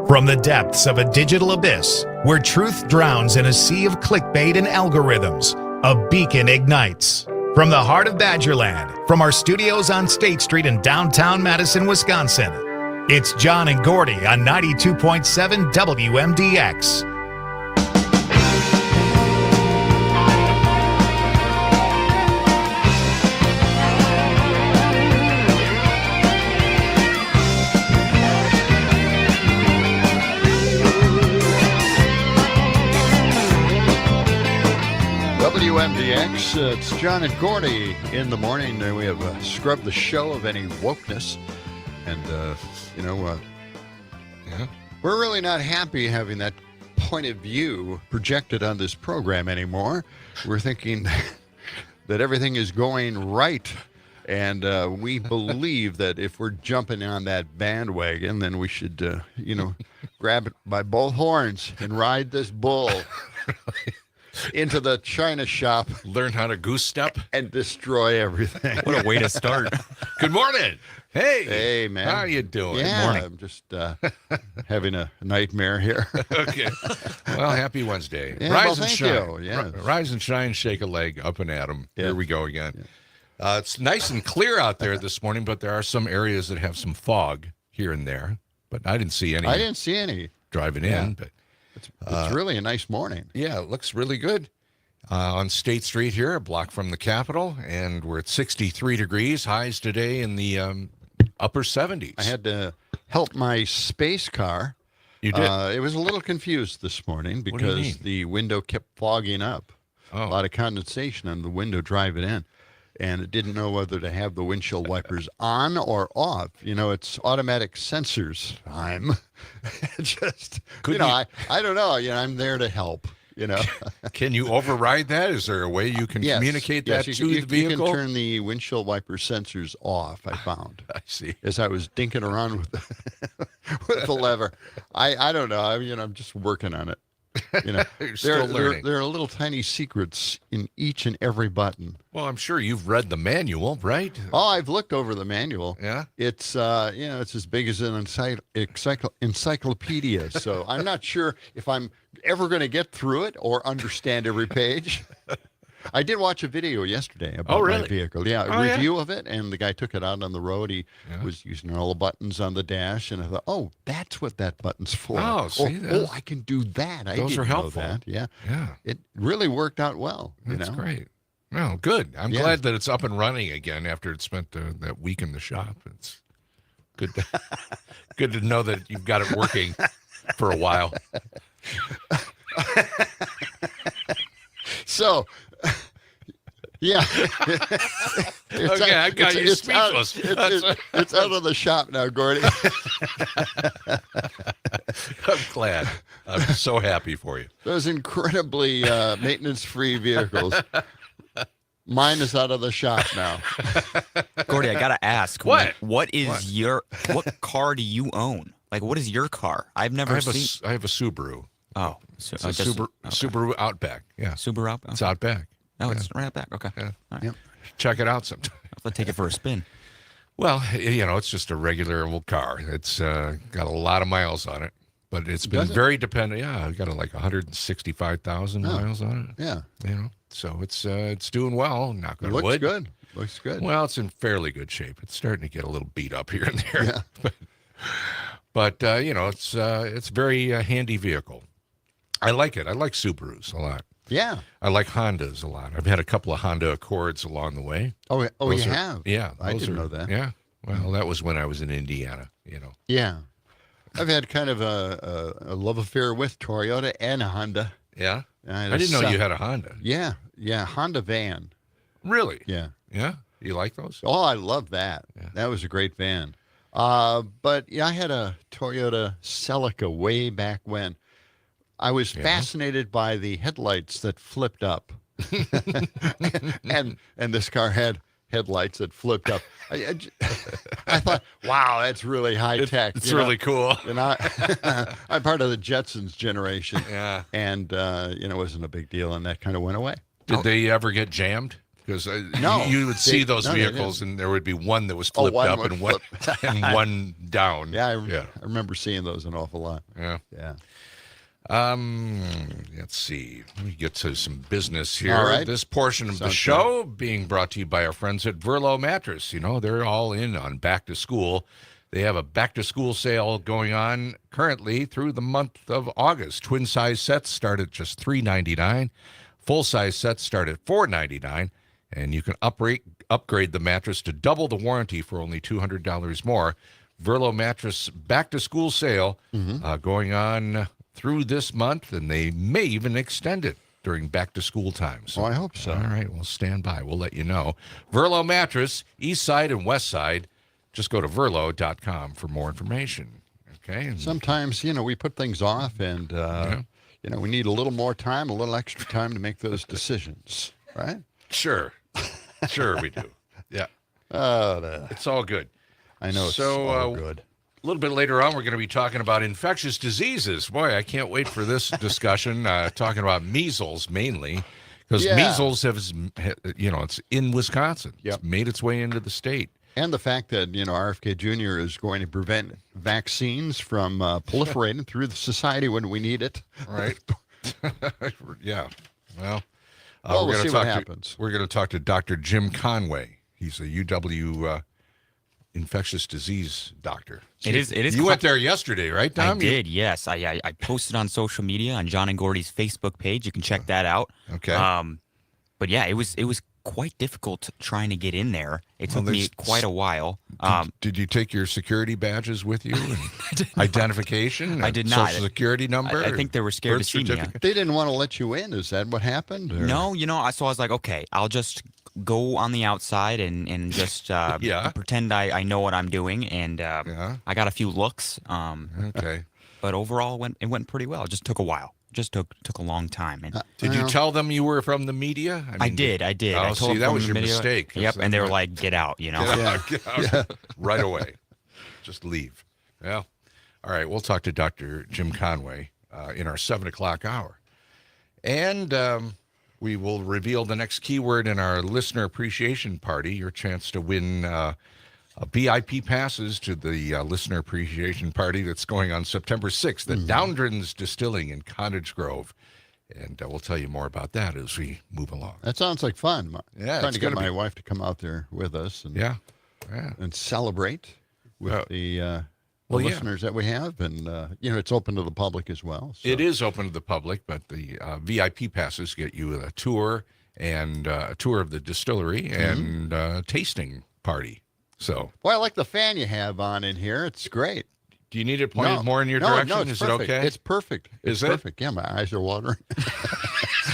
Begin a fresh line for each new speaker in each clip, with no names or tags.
From the depths of a digital abyss, where truth drowns in a sea of clickbait and algorithms, a beacon ignites. From the heart of Badgerland, from our studios on State Street in downtown Madison, Wisconsin, it's John and Gordy on 92.7 WMDX.
WMDX, it's John and Gordy in the morning. We have scrubbed the show of any wokeness. And, we're really not happy having that point of view projected on this program anymore. We're thinking that everything is going right. And we believe that if we're jumping on that bandwagon, then we should, grab it by both horns and ride this bull into the china shop.
Learn how to goose step.
And destroy everything.
What a way to start.
Good morning.
Hey, man.
How you doing?
Yeah,
Good morning.
I'm just having a nightmare here.
Okay. Well, happy Wednesday.
Yeah,
Rise
well,
and
thank
shine.
you. Yes.
Rise and shine, shake a leg, up and at 'em.
Yeah.
Here we go again. Yeah. It's nice and clear out there this morning, but there are some areas that have some fog here and there. But I didn't see any.
I didn't see any.
Driving in, but
it's really a nice morning.
yeah, it looks really good. On State Street here, a block from the Capitol, and we're at 63 degrees. Highs today in the upper 70s.
I had to help my space car.
You did?
It was a little confused this morning
What do you
because
mean?
the window kept fogging up.
Oh.
A lot of condensation on the window driving in. And it didn't know whether to have the windshield wipers on or off. It's automatic sensors time. I don't know. I'm there to help.
Can you override that? Is there a way you can communicate that to the vehicle?
You can turn the windshield wiper sensors off, I found.
I see.
As I was dinking around with the lever. I don't know. I'm just working on it.
You're still learning.
There are little tiny secrets in each and every button.
Well, I'm sure you've read the manual, right?
Oh, I've looked over the manual.
Yeah?
It's it's as big as an encyclopedia. So I'm not sure if I'm ever going to get through it or understand every page. I did watch a video yesterday about my vehicle. Yeah, a review of it, and the guy took it out on the road. He was using all the buttons on the dash, and I thought, oh, that's what that button's for.
Oh, see,
I can do that.
Those are helpful.
Know that. Yeah.
Yeah.
It really worked out well.
That's great. Well, good. I'm glad that it's up and running again after it spent that week in the shop. It's good good to know that you've got it working for a while.
So, yeah.
Okay, I got you speechless.
It's out of the shop now, Gordy.
I'm glad. I'm so happy for you.
Those incredibly maintenance-free vehicles. Mine is out of the shop now.
Gordy, I gotta ask.
What?
What car do you own? Like, what is your car? I've never seen.
I have a Subaru.
Oh,
It's a Subaru Outback. Yeah.
Subaru Outback.
It's Outback.
Oh, it's right out back. Okay.
Yeah.
All right.
Yep.
Check it out sometime.
I'll take it for a spin.
Well, it's just a regular old car. It's got a lot of miles on it, but it's been very dependent. Yeah, I've got like 165,000 miles on it.
Yeah.
So it's doing well. Knock on
wood.
wood.
Looks good.
Well, it's in fairly good shape. It's starting to get a little beat up here and there.
Yeah.
but it's a very handy vehicle. I like it. I like Subarus a lot.
Yeah.
I like Hondas a lot. I've had a couple of Honda Accords along the way.
Oh,
Those
you
are-
have?
Yeah.
I
those
didn't
are-
know that.
Yeah. Well, that was when I was in Indiana,
Yeah. I've had kind of a love affair with Toyota and a Honda.
Yeah?
I
I didn't know you had a Honda.
Yeah. Honda van.
Really?
Yeah.
Yeah? You like those?
Oh, I love that.
Yeah.
That was a great van. But yeah, I had a Toyota Celica way back when. I was fascinated by the headlights that flipped up. and this car had headlights that flipped up. I thought, wow, that's really high tech.
It's really cool.
And I'm part of the Jetsons generation.
Yeah.
And, it wasn't a big deal, and that kind of went away.
Did they ever get jammed? Because
No,
you would see those
they
vehicles,
didn't.
and there would be one that was flipped
one
up
was
and one and one down.
Yeah, I remember seeing those an awful lot.
Yeah.
Yeah.
Let's see. Let me get to some business here.
All right.
This portion of the
Sounds
show being brought to you by our friends at Verlo Mattress. You know, they're all in on back to school. They have a back to school sale going on currently through the month of August. Twin size sets start at just $3.99. Full size sets start at $4.99, and you can upgrade the mattress to double the warranty for only $200 more. Verlo Mattress back to school sale going on through this month, and they may even extend it during back to school time. So,
I hope so.
All right, we'll stand by. We'll let you know. Verlo Mattress, East Side and West Side. Just go to verlo.com for more information. Okay. And,
Sometimes, we put things off, and we need a little more time, a little extra time to make those decisions, right?
sure we do. Yeah,
Oh,
it's all good.
I know it's
So,
all good.
A little bit later on, we're going to be talking about infectious diseases. Boy, I can't wait for this discussion, talking about measles mainly, because measles has, it's in Wisconsin.
Yep.
It's made its way into the state.
And the fact that, RFK Jr. is going to prevent vaccines from proliferating through the society when we need it.
Right. Yeah. Well,
We'll see what happens.
We're going to talk to Dr. Jim Conway. He's a UW infectious disease doctor.
It is.
You went there yesterday, right, Tom?
I did, yes. I posted on social media on John and Gordy's Facebook page. You can check that out.
Okay.
But yeah, it was quite difficult trying to get in there. It took me quite a while.
Did you take your security badges with you? And identification?
I did not.
Social security number?
I think they were scared
birth
to see me.
certificate?
They didn't want to let you in. Is that what happened? Or?
No, so I was like, okay, I'll just go on the outside and just pretend I know what I'm doing. And I got a few looks.
Okay.
But overall, it went pretty well. It just took a while. Just took a long time. And
Did you tell them you were from the media?
I did.
Oh,
I told
see,
them
that
from
was
the
your
media.
mistake.
Yep, and they were like, "Get out,"
Get out. Right away. Just leave. Yeah. All right. We'll talk to Dr. Jim Conway in our 7 o'clock hour. And we will reveal the next keyword in our listener appreciation party, your chance to win VIP passes to the listener appreciation party that's going on September 6th at Downdrans Distilling in Cottage Grove. And we'll tell you more about that as we move along.
That sounds like fun.
Yeah,
trying
it's
to get
gonna
my
be.
wife to come out there with us and
And
celebrate with the
well, yeah.
listeners that we have. And, it's open to the public as well. So.
it is open to the public, but the VIP passes get you a tour and a tour of the distillery and tasting party. So,
Well, I like the fan you have on in here. It's great.
do you need it pointed more in your direction?
No, it's
Is
perfect.
it okay?
It's perfect.
Is
it's
it?
perfect. Yeah, my eyes are watering.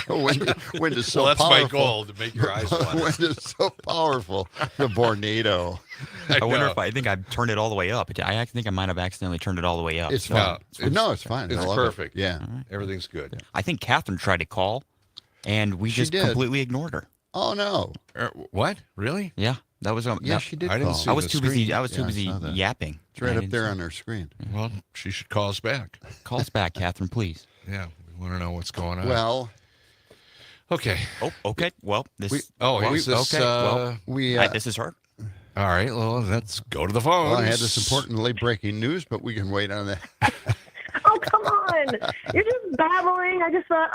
Wind is so
well, that's
powerful.
my goal, to make your eyes water.
Wind is so powerful. The Bornado.
I wonder if I think I've turned it all the way up. I think I might have accidentally turned it all the way up.
It's
So
fine.
it's-
No, it's fine.
It's
I love
perfect.
It. Yeah.
Everything's good.
I think Catherine tried to call, and we
She
just
did.
completely ignored her.
Oh, no.
What? Really?
Yeah, that was.
Yeah, she did
I didn't
call.
see
I was
the
too busy.
screen.
I was too
Yeah, I
busy
saw that.
yapping.
It's right
I
up
didn't
there
see-
on our screen.
Well, she should call us back.
Call us back, Catherine, please.
Yeah, we want to know what's going on.
Well,
okay.
Oh, okay. Well, this.
Is this,
okay. Well,
we.
this is her.
all right, well, let's go to the phone.
Well, I had this important late breaking news, but we can wait on that.
Oh, come on. You're just babbling. I just thought,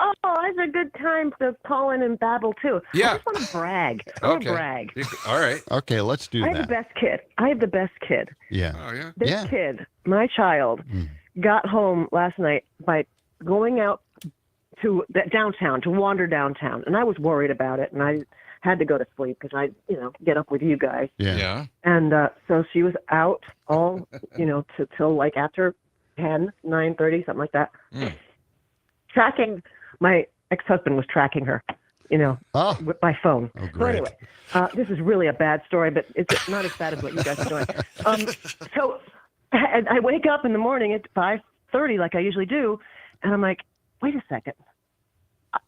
it's a good time to call in and babble, too.
Yeah.
I just want to brag. I want to brag.
All right.
Okay, let's do
I have the
that.
best kid. I have the best kid.
Yeah.
Oh, yeah.
This
Yeah.
kid, my child, got home last night by going out to downtown, to wander downtown. And I was worried about it, and I had to go to sleep because I, get up with you guys.
Yeah.
Yeah.
And so she was out all, till like after 10, 9:30, something like that. Tracking, my ex-husband was tracking her,
Oh,
by phone.
Oh,
So
great.
anyway, this is really a bad story, but it's not as bad as what you guys are doing. So I wake up in the morning at 5:30, like I usually do, and I'm like, wait a second.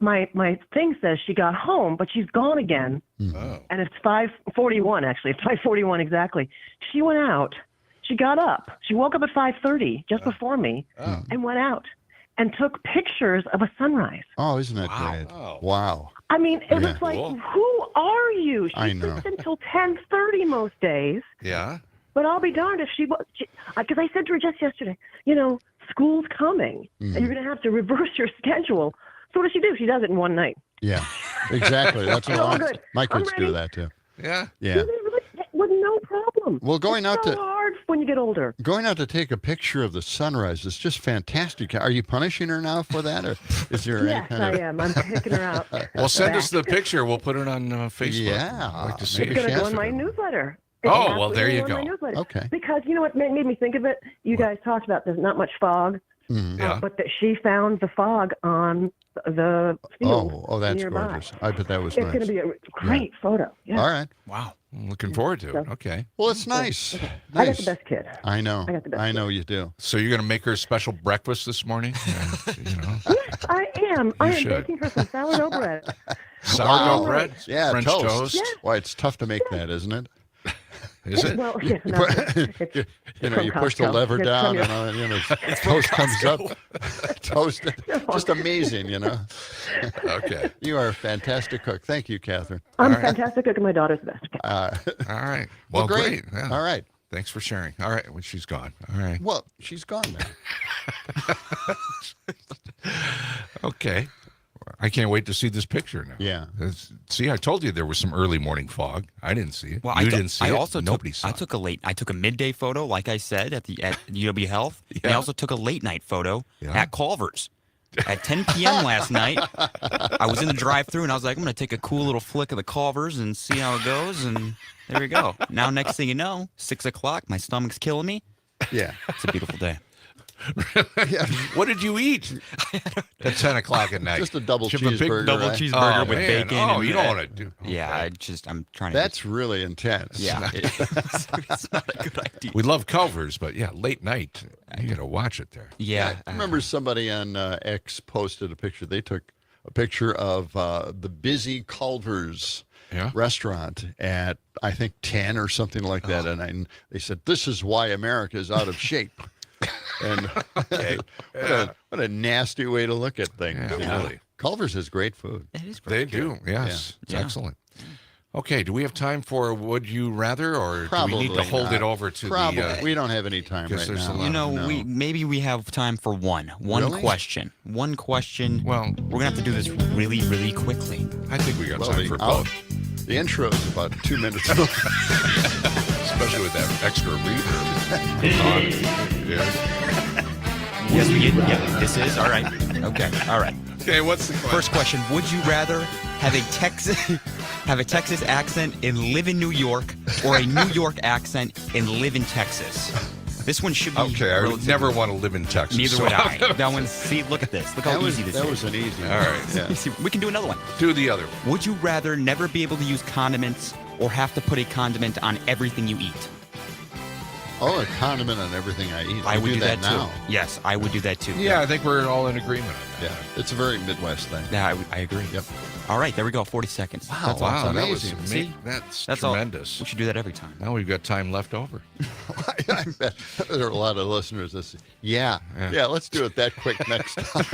My thing says she got home, but she's gone again.
Oh.
And it's 5:41, actually. It's 5:41 exactly. She went out. She got up. She woke up at 5:30, just before me, and went out. and took pictures of a sunrise.
Oh, isn't that great? Wow.
I mean, it was like,
Cool.
who are you? She
I know.
sleeps until 10:30 most days.
Yeah.
But I'll be darned if because I said to her just yesterday, school's coming, and you're going to have to reverse your schedule. So what does she do? She does it in one night.
Yeah, exactly. That's what
all good.
my kids
I'm
do
ready.
that too.
Yeah.
Yeah.
With no problem.
Well, going
it's
out
so
to
hard when you get older.
Going out to take a picture of the sunrise is just fantastic. Are you punishing her now for that, or is there any
Yes,
kind
I
of?
am. I'm picking her out.
Well, send us the picture. We'll put it on Facebook.
Yeah,
I'd like to see
It's
it.
going to go in
Jessica.
my newsletter.
Oh, well, there you
It's
go.
absolutely going in my newsletter.
Okay.
Because you know what made me think of it? You guys talked about there's not much fog,
Yeah.
but that she found the fog on the field
Oh, that's
nearby.
gorgeous. I bet that was
It's
nice.
going to be a great photo. Yeah.
All right.
Wow.
I'm looking forward to it. Okay.
Well, it's nice.
I got
Nice.
the best kid.
I know.
I got the best
I know you do.
So you're going to make her a special breakfast this morning?
Yes, I am. I am
should.
baking her some sourdough bread.
Sourdough
Wow.
bread?
Yeah,
French
toast.
Yeah.
Why, it's tough to make that, isn't it?
Is it?
Well, yeah, no, it's
You
from
push the
Costco.
lever
It's
down,
from your-
and toast comes up. Toast. Just amazing,
Okay.
You are a fantastic cook. Thank you, Catherine.
I'm
All right.
fantastic cook and my daughter's the best.
All right. Well, great. Yeah.
All right.
Thanks for sharing. All right. Well, she's gone. All right.
Well, she's gone now.
Okay. I can't wait to see this picture now.
Yeah.
See, I told you there was some early morning fog. I didn't see it.
Well,
You
I
didn't see
I
it.
also
Nobody
took,
saw
I
it.
took a midday photo, like I said, at UW Health. And I
Yeah.
also took a late night photo
Yeah.
at Culver's. At 10 p.m. last night, I was in the drive-thru and I was like, I'm going to take a cool little flick of the Culver's and see how it goes. And there we go. Now, next thing you know, 6 o'clock, my stomach's killing me.
Yeah.
It's a beautiful day.
What did you eat at 10 o'clock at night?
Just a double
Did you have a big
cheeseburger.
double
right?
cheeseburger
Oh,
with
man.
bacon.
Oh,
and,
you don't want to do.
Yeah,
okay.
I'm trying to.
That's really intense.
Yeah, it's not a good idea.
We love Culver's, but yeah, late night. You got to watch it there.
Yeah,
I remember somebody on X posted a picture. They took a picture of the busy Culver's
Yeah.
restaurant at, I think, 10 or something like that. And they said, this is why America is out of shape. And what a nasty way to look at things.
Yeah, really.
Culver's has great food.
it is
They
great.
do. Yes. It's
Yeah.
excellent. Okay. Do we have time for Would You Rather, or
Probably
do we need to hold
not.
it over to
Probably.
the...
We don't have any time
'cause
right
there's a
now.
lot
You know,
No.
maybe we have time for one
Really?
question. One question.
Well,
We're gonna have to do this really, really quickly.
I think we got
Well,
time for both,
the intro is about 2 minutes long.
especially with that extra reverb. Yeah.
Yes, we did. Yeah, this is all right. Okay, all right.
Okay, what's the question?
First question: would you rather have a Texas accent and live in New York, or a New York accent and live in Texas? This one should be.
Okay, I would
relatively-
never want to live in Texas.
Neither
so
would
I'm
I.
gonna
That one. See, look at this. Look how easy this
that
is.
was an easy one.
All right.
Yeah.
We can do another one.
Do the other one.
Would you rather never be able to use condiments or have to put a condiment on everything you eat?
Oh, a condiment on everything I eat.
I would do that,
now.
too. Yes, I would do that too.
Yeah, I think we're all in agreement on that.
Yeah, it's a very Midwest thing.
Yeah, I agree.
Yep.
All right, there we go. 40 seconds.
Wow,
That's
Wow,
awesome.
that was
amazing.
See?
that's
That's
tremendous.
All. We should do that every time.
Now we've got time left over.
I bet there are a lot of listeners that say, yeah, let's do it that quick next time.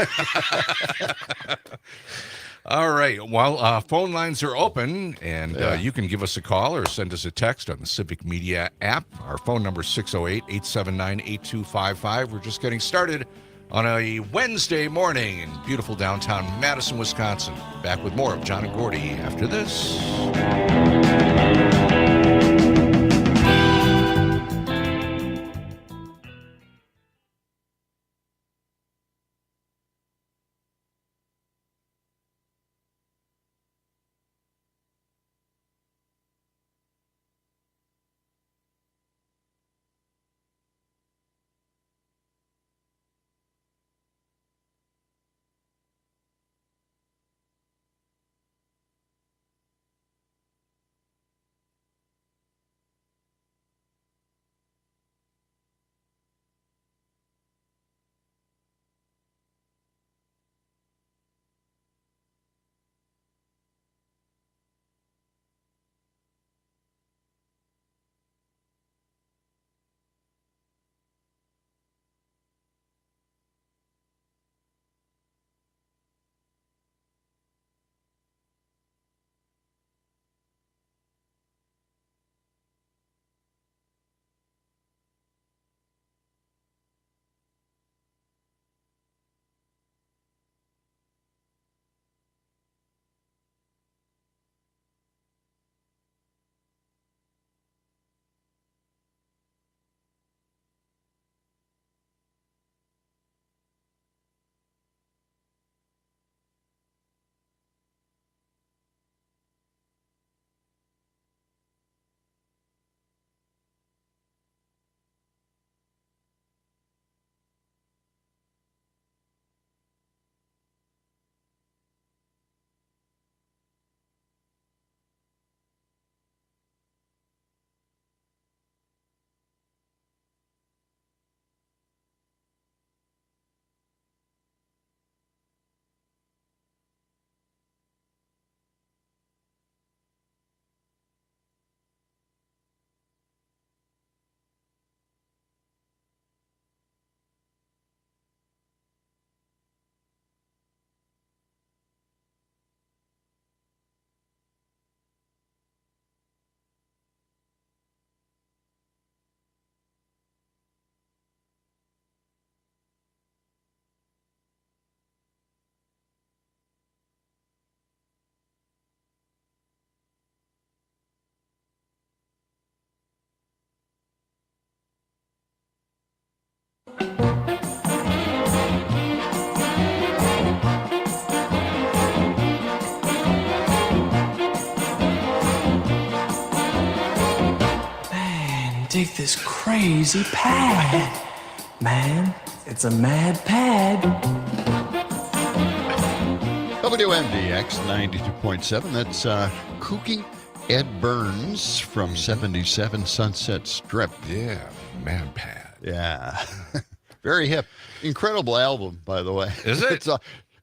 All right. Well, phone lines are open, and you can give us a call or send us a text on the Civic Media app. Our phone number is 608-879-8255. We're just getting started on a Wednesday morning in beautiful downtown Madison, Wisconsin. Back with more of John and Gordy after this.
this crazy pad. Man, it's a mad pad.
WMDX 92.7. That's kooky Ed Burns from 77 Sunset Strip.
Yeah, Man Pad.
Yeah. Very hip. Incredible album, by the way.
Is it?
It's,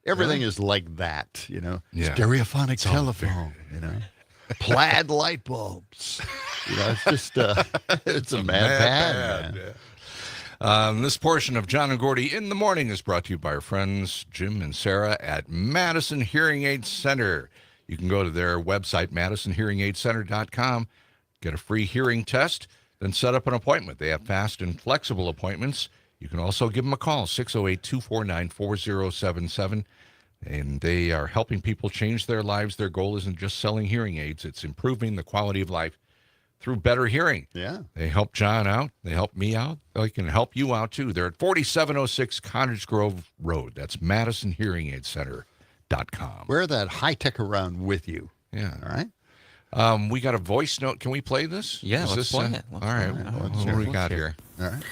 everything is like that, you know.
Yeah.
Stereophonic telephone, you know. Plaid light bulbs. You know, it's just, it's a mad pad, man.
Yeah. This portion of John and Gordy in the Morning is brought to you by our friends Jim and Sarah at Madison Hearing Aid Center. You can go to their website, MadisonHearingAidCenter.com, get a free hearing test, then set up an appointment. They have fast and flexible appointments. You can also give them a call, 608-249-4077. And they are helping people change their lives. Their goal isn't just selling hearing aids. It's improving the quality of life through better hearing.
Yeah.
They help John out. They help me out. They can help you out, too. They're at 4706 Cottage Grove Road. That's MadisonHearingAidCenter.com.
Wear that high-tech around with you.
Yeah.
All right?
We got a voice note. Can we play this?
Yeah,
Is
let's
this,
play it.
All right. What do we got here?
All right.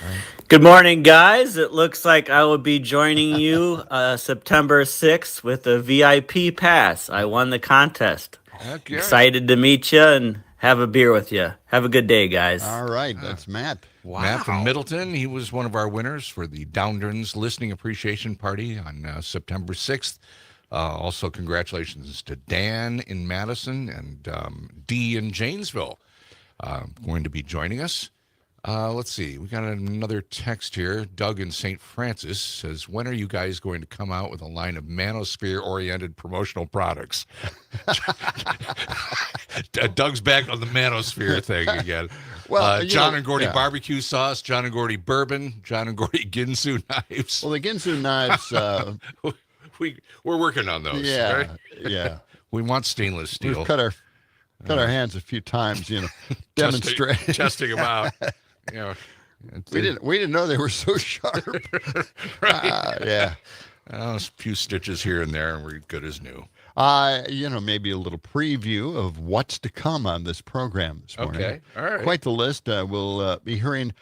Good morning, guys. It looks like I will be joining you September 6th with a VIP pass. I won the contest.
Okay.
Excited to meet you and have a beer with you. Have a good day, guys.
All right. That's Matt.
Wow.
Matt from Middleton. He was one of our winners for the Downderns Listening Appreciation Party on September 6th. Also, congratulations to Dan in Madison and Dee in Janesville going to be joining us. Let's see. We got another text here. Doug in St. Francis says, when are you guys going to come out with a line of manosphere-oriented promotional products? Doug's back on the manosphere thing again.
Well,
John and Gordy barbecue sauce, John and Gordy bourbon, John and Gordy Ginsu knives.
Well, the Ginsu knives,
We're working on those.
yeah,
Right?
yeah.
We want stainless steel.
We've cut our hands a few times, you know, demonstrating.
Testing them out. You know,
We didn't know they were so sharp. Yeah.
a few stitches here and there, and we're good as new.
You know, maybe a little preview of what's to come on this program this morning.
Okay, all right.
Quite the list. We'll be hearing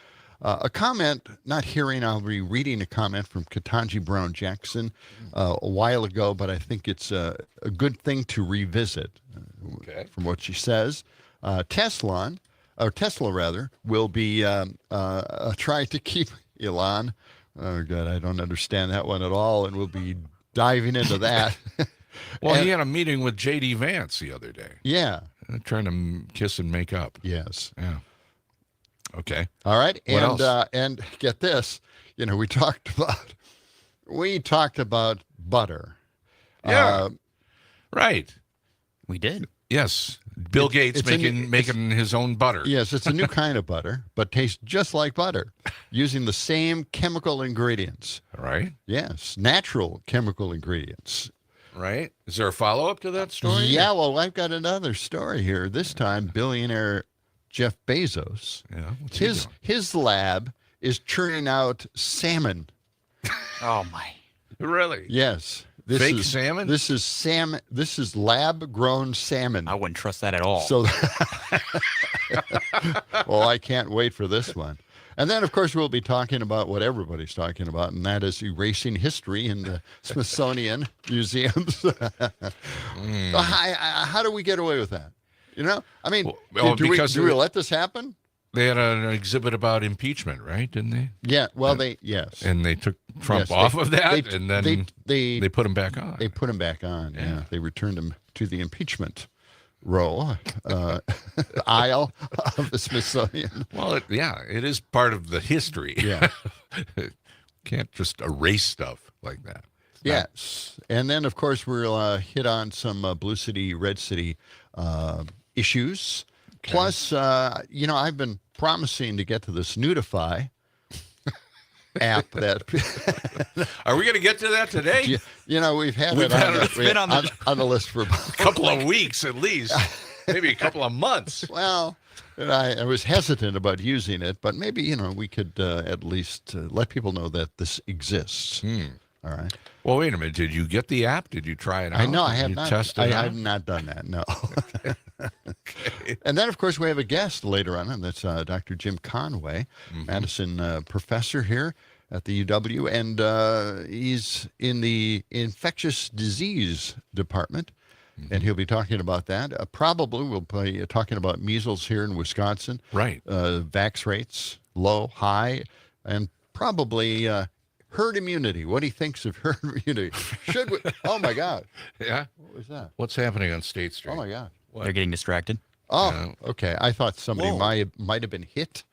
a comment, I'll be reading a comment from Ketanji Brown Jackson a while ago, but I think it's a good thing to revisit from what she says. Tesla will be trying to keep Elon. Oh, God, I don't understand that one at all, and we'll be diving into that.
Well, he had a meeting with J.D. Vance the other day.
Yeah.
Trying to kiss and make up.
Yes.
Yeah. Okay.
All right.
What else?
And get this, you know, we talked about butter.
Yeah. Right.
We did.
Yes. Bill Gates making his own butter.
Yes, it's a new kind of butter, but tastes just like butter, using the same chemical ingredients.
Right.
Yes, natural chemical ingredients.
Right. Is there a follow-up to that story?
Yeah, well, I've got another story here. This time, billionaire Jeff Bezos,
Yeah. What's he doing?
his lab is churning out salmon.
Oh, my.
Really?
Yes.
Fake salmon?
This is salmon. This is lab-grown salmon.
I wouldn't trust that at all.
So, well, I can't wait for this one. And then, of course, we'll be talking about what everybody's talking about, and that is erasing history in the Smithsonian museums. How do we get away with that? You know, I mean, do we let this happen?
They had an exhibit about impeachment, right? Didn't they?
Yeah. Well, yes.
And they took Trump off of that, and then they put him back on.
They put him back on. Yeah. They returned him to the impeachment row, aisle of the Smithsonian.
Well, it is part of the history.
Yeah.
Can't just erase stuff like that.
Yes. And then, of course, we'll hit on some Blue City, Red City issues. Okay. Plus, you know, I've been promising to get to this Nudify app that
Are we going to get to that today?
You know, we've had it on the list for a
couple of weeks at least, maybe a couple of months.
Well, I was hesitant about using it, but maybe, you know, we could at least let people know that this exists. All right.
Well, wait a minute. Did you get the app? Did you try it out?
I know I have
Did you
not.
test
I
it out?
have not done that. No.
Okay.
And then, of course, we have a guest later on, and that's Dr. Jim Conway, Madison professor here at the UW, and he's in the infectious disease department, and he'll be talking about that. Probably we'll be talking about measles here in Wisconsin.
Right.
Vax rates, low, high, and probably herd immunity. What he thinks of herd immunity. Should we? Oh, my God.
Yeah.
What was that?
What's happening on State Street?
Oh, my God.
They're getting distracted.
Oh, okay. I thought somebody
Whoa.
might have been hit.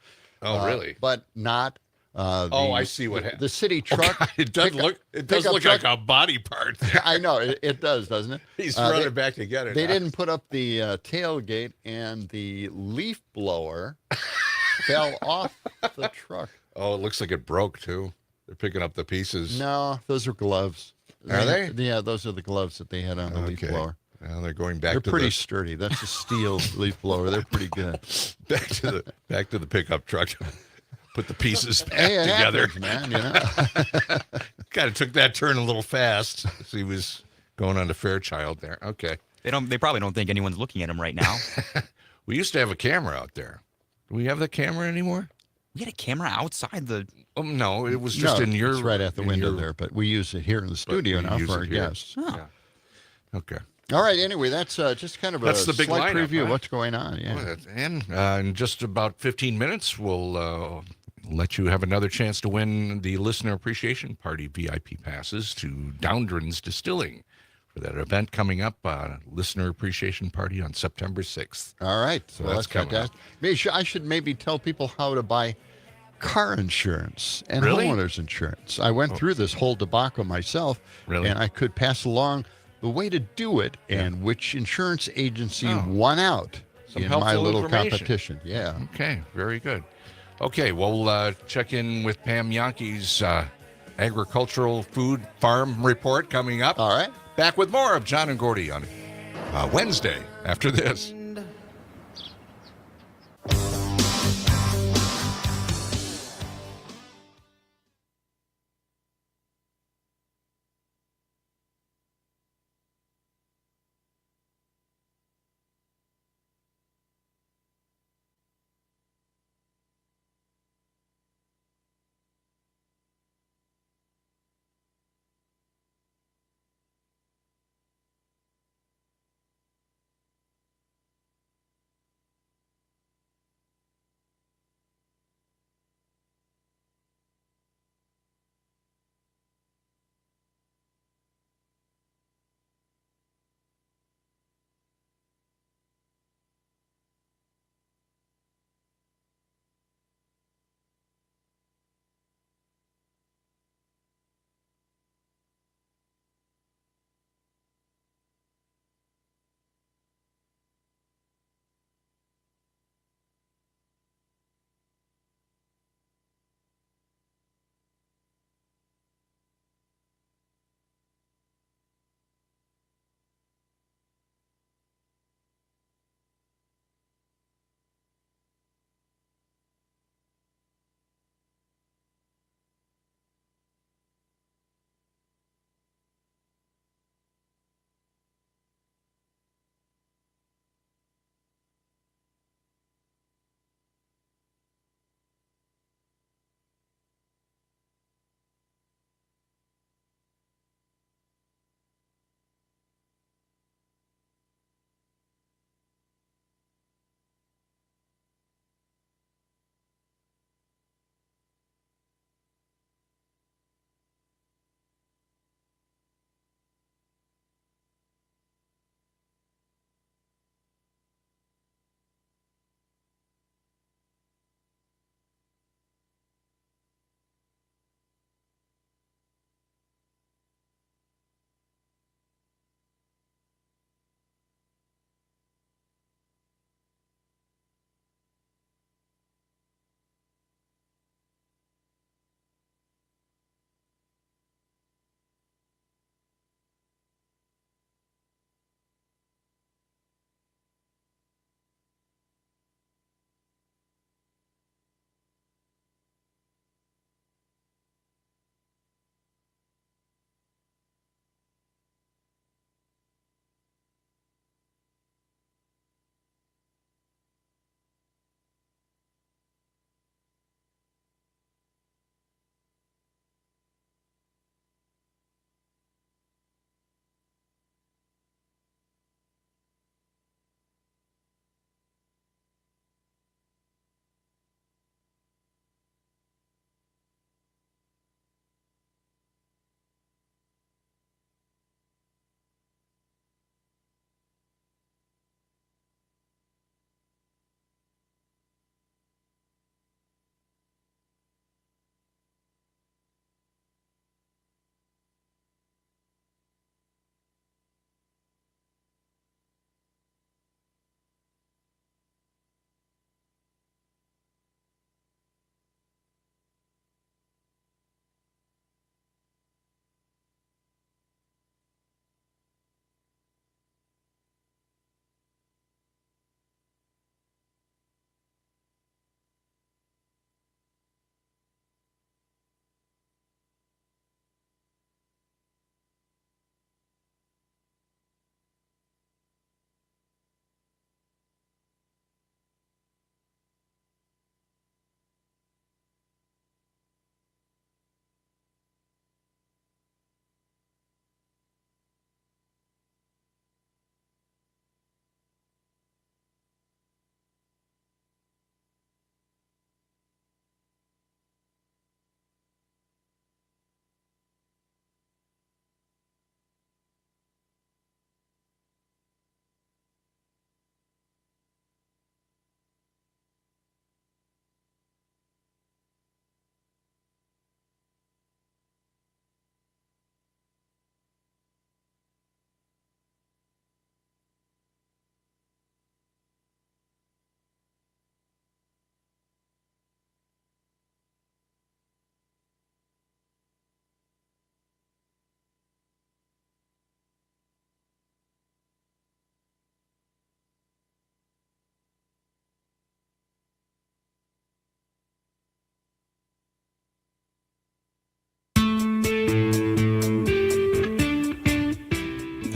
Oh, really?
But not.
I see what happened.
The city truck.
God, it does
pickup-
look. It does
pickup
look
truck-
like a body part.
I know it does, doesn't it?
He's
Uh,
running
they-
back to get it.
They
now.
didn't put up the tailgate, and the leaf blower fell off the truck.
Oh, it looks like it broke too. They're picking up the pieces.
No, those are gloves.
Are they?
Yeah, those are the gloves that they had on the leaf
Okay.
blower.
Well, they're going back
They're
to
pretty
the
sturdy. That's a steel leaf blower. They're pretty good.
back to the pickup truck. Put the pieces back
Hey, it
together.
happens, man. You know.
Kind of took that turn a little fast. As he was going on to Fairchild there. Okay.
They probably don't think anyone's looking at them right now.
We used to have a camera out there. Do we have the camera anymore?
We had a camera outside the.
No, it was just
No,
in your.
it's right at the
in
window
your-
there, but we use it here in the studio
we
now
use
for our
it here.
guests.
Yeah. Okay.
All right. Anyway, that's just kind of
That's
a
the big
slight
lineup,
preview of
huh?
what's going on. Yeah.
Well, and in just about 15 minutes, we'll let you have another chance to win the Listener Appreciation Party VIP passes to Doundren's Distilling for that event coming up, Listener Appreciation Party on September 6th.
All right. So
That's
that's
coming
fantastic. I should maybe tell people how to buy car insurance and
Really? Oh.
homeowners insurance. I went through this whole debacle myself,
Really?
and I could pass along the way to do it and which insurance agency
Oh.
won out
Some
in my
helpful
little
information.
competition. Yeah.
Okay, very good. Okay, well, we'll check in with Pam Yankee's agricultural food farm report coming up.
All right.
Back with more of John and Gordy on Wednesday after this.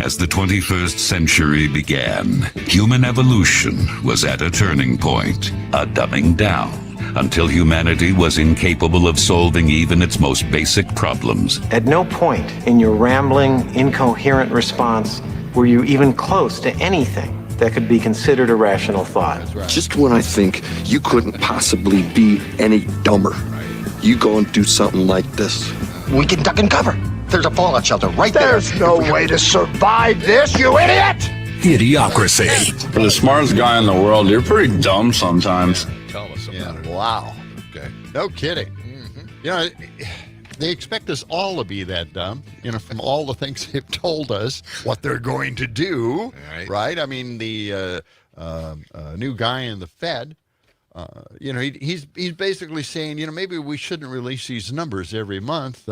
As the 21st century began, human evolution was at a turning point, a dumbing down, until humanity was incapable of solving even its most basic problems.
At no point in your rambling, incoherent response were you even close to anything that could be considered a rational thought.
Just when I think you couldn't possibly be any dumber, you go and do something like this.
We can duck and cover. There's a fallout shelter right there.
There's no way to survive this, you idiot!
Idiocracy.
For the smartest guy in the world, you're pretty dumb sometimes.
Tell us about it.
Wow.
Okay.
No kidding. You know, they expect us all to be that dumb, you know, from all the things they've told us what they're going to do, right? I mean, the new guy in the Fed, you know, he's basically saying, you know, maybe we shouldn't release these numbers every month.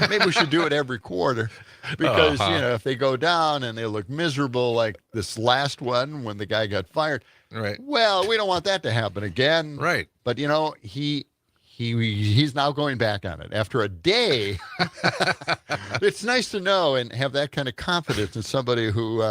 Maybe we should do it every quarter because, you know, if they go down and they look miserable like this last one when the guy got fired,
right?
Well, we don't want that to happen again.
Right.
But, you know, he's now going back on it after a day. It's nice to know and have that kind of confidence in somebody who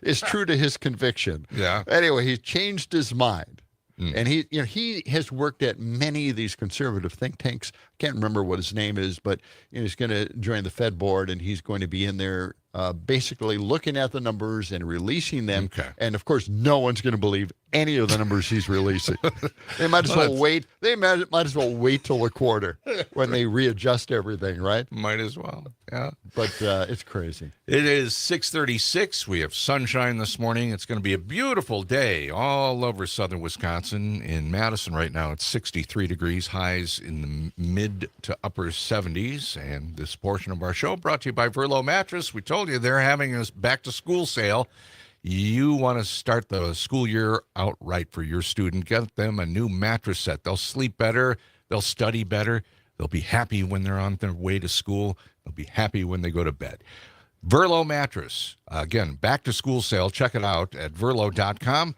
is true to his conviction.
Yeah.
Anyway, he changed his mind. And he has worked at many of these conservative think tanks. I can't remember what his name is, but he's going to join the Fed board, and he's going to be in there basically looking at the numbers and releasing them.
Okay.
And of course, no one's going to believe any of the numbers he's releasing. They might as well wait. They might as well wait till a quarter when they readjust everything, right?
Might as well. Yeah.
But it's crazy.
It is 6:36. We have sunshine this morning. It's going to be a beautiful day all over southern Wisconsin. In Madison right now, it's 63 degrees, highs in the mid to upper 70s. And this portion of our show brought to you by Verlo Mattress. We told you they're having a back-to-school sale. You want to start the school year out right for your student. Get them a new mattress set. They'll sleep better. They'll study better. They'll be happy when they're on their way to school. They'll be happy when they go to bed. Verlo Mattress. Again, back-to-school sale. Check it out at verlo.com.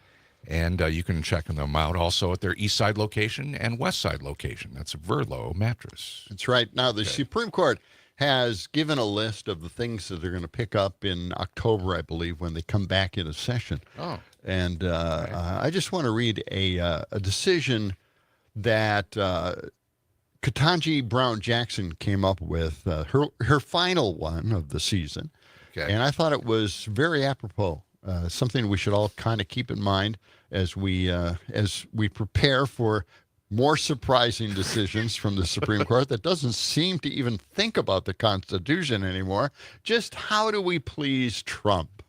And you can check them out also at their east side location and west side location. That's Verlo Mattress.
That's right. Now, the Supreme Court has given a list of the things that they're going to pick up in October, I believe, when they come back into session.
Oh.
And I just want to read a decision that Ketanji Brown Jackson came up with, her final one of the season.
Okay.
And I thought it was very apropos, something we should all kind of keep in mind as we prepare for more surprising decisions from the Supreme Court that doesn't seem to even think about the Constitution anymore. Just how do we please Trump?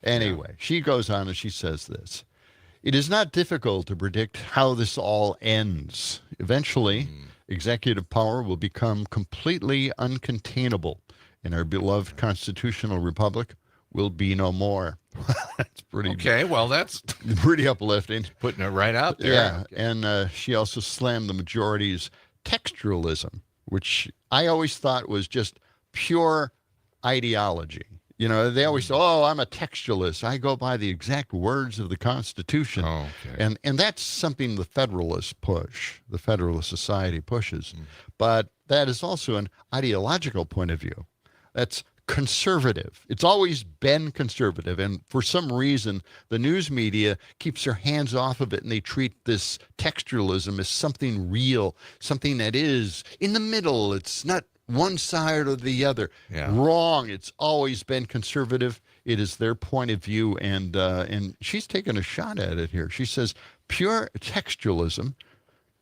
Anyway, she goes on and she says this. It is not difficult to predict how this all ends. Eventually, executive power will become completely uncontainable, and our beloved constitutional republic will be no more. That's pretty
Okay, well, that's
pretty uplifting.
Putting it right out there.
Yeah,
Okay.
and she also slammed the majority's textualism, which I always thought was just pure ideology. You know, they always say, oh, I'm a textualist. I go by the exact words of the Constitution.
Oh, okay.
And that's something the Federalists push, the Federalist Society pushes. But that is also an ideological point of view. That's conservative. It's always been conservative. And for some reason, the news media keeps their hands off of it, and they treat this textualism as something real, something that is in the middle. It's not one side or the other.
Yeah.
Wrong. It's always been conservative. It is their point of view. And she's taken a shot at it here. She says, pure textualism,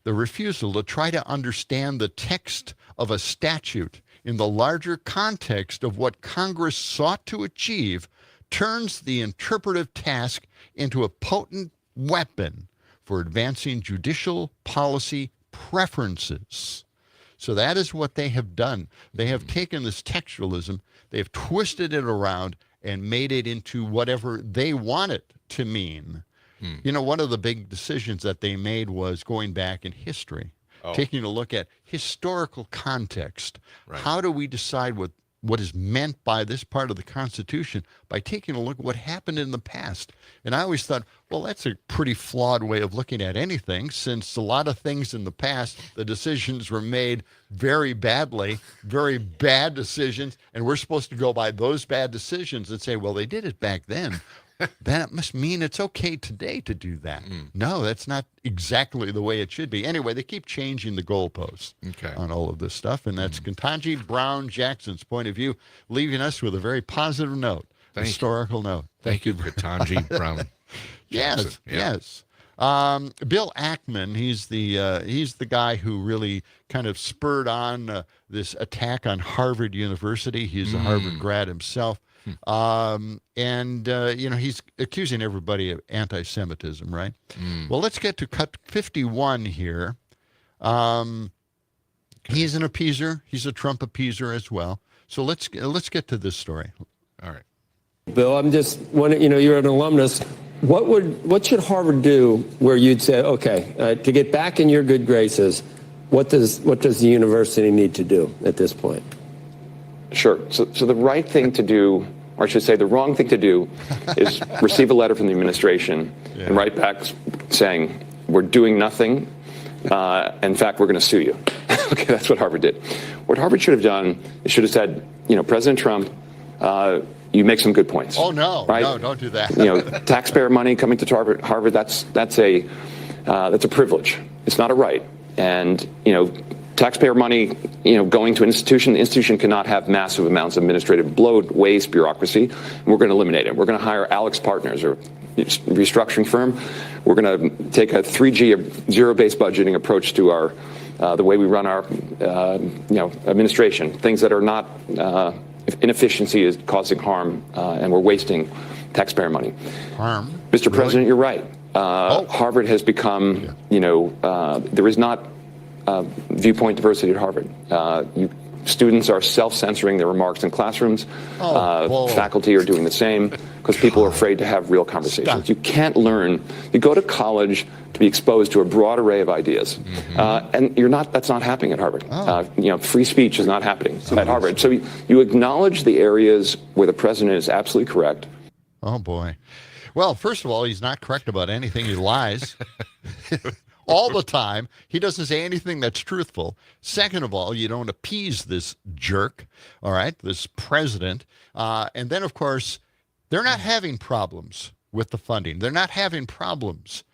the refusal to try to understand the text of a statute in the larger context of what Congress sought to achieve, turns the interpretive task into a potent weapon for advancing judicial policy preferences. So that is what they have done. They have taken this textualism, they have twisted it around and made it into whatever they want it to mean. You know, one of the big decisions that they made was going back in history. Taking a look at historical context.
Right.
How do we decide what what is meant by this part of the Constitution by taking a look at what happened in the past. And I always thought, well, that's a pretty flawed way of looking at anything, since a lot of things in the past, the decisions were made very badly, very bad decisions, and we're supposed to go by those bad decisions and say, well, they did it back then. That must mean it's okay today to do that. No, that's not exactly the way it should be. Anyway, they keep changing the goalposts on all of this stuff, and that's Ketanji Brown Jackson's point of view, leaving us with a very positive note, historical note.
Thank you, Ketanji Brown.
Yes, yes. Bill Ackman, he's the guy who really kind of spurred on this attack on Harvard University. He's a Harvard grad himself. He's accusing everybody of anti-Semitism, right? Well, let's get to cut 51 here. He's an appeaser. He's a Trump appeaser as well. So let's get to this story.
All right.
Bill, I'm just wondering, you're an alumnus. What should Harvard do where you'd say, okay, to get back in your good graces, what does the university need to do at this point?
Sure. So the right thing to do, or I should say the wrong thing to do, is receive a letter from the administration and write back saying, we're doing nothing. In fact, we're going to sue you. Okay, that's what Harvard did. What Harvard should have done, it should have said, President Trump, you make some good points.
Oh, no,
right?
No, don't do that.
Taxpayer money coming to Harvard, that's a privilege. It's not a right. And, taxpayer money, going to an institution, the institution cannot have massive amounts of administrative bloat, waste, bureaucracy, and we're going to eliminate it. We're going to hire Alex Partners, or restructuring firm. We're going to take a 3G, zero-based budgeting approach to the way we run our, administration. Things that are not inefficiency is causing harm, and we're wasting taxpayer money.
Harm,
Mr.
really?
President, you're right. Harvard has become, there is not viewpoint diversity at Harvard. Students are self-censoring their remarks in classrooms. Faculty are doing the same because people are afraid to have real conversations. You can't learn. You go to college to be exposed to a broad array of ideas, and that's not happening at Harvard. Free speech is not happening at Harvard. So you acknowledge the areas where the president is absolutely correct.
Oh, boy. Well, first of all, he's not correct about anything. He lies. All the time. He doesn't say anything that's truthful. Second of all, you don't appease this jerk, all right, this president. And then, of course, they're not having problems with the funding. They're not having problems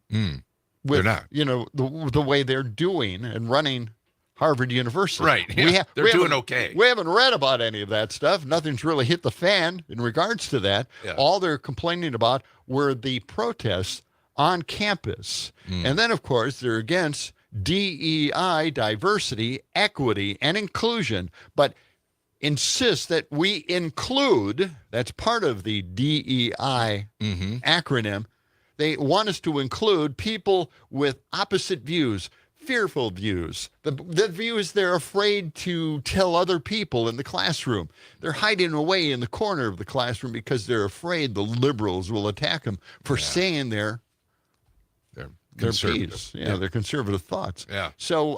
with,
they're not.
The way they're doing and running Harvard University.
Right. Yeah. They're doing okay.
We haven't read about any of that stuff. Nothing's really hit the fan in regards to that.
Yeah.
All they're complaining about were the protests on campus. And then, of course, they're against DEI, diversity, equity, and inclusion, but insist that we include, that's part of the DEI acronym, they want us to include people with opposite views, fearful views, the views they're afraid to tell other people in the classroom. They're hiding away in the corner of the classroom because they're afraid the liberals will attack them for saying their piece, their conservative thoughts.
Yeah.
So,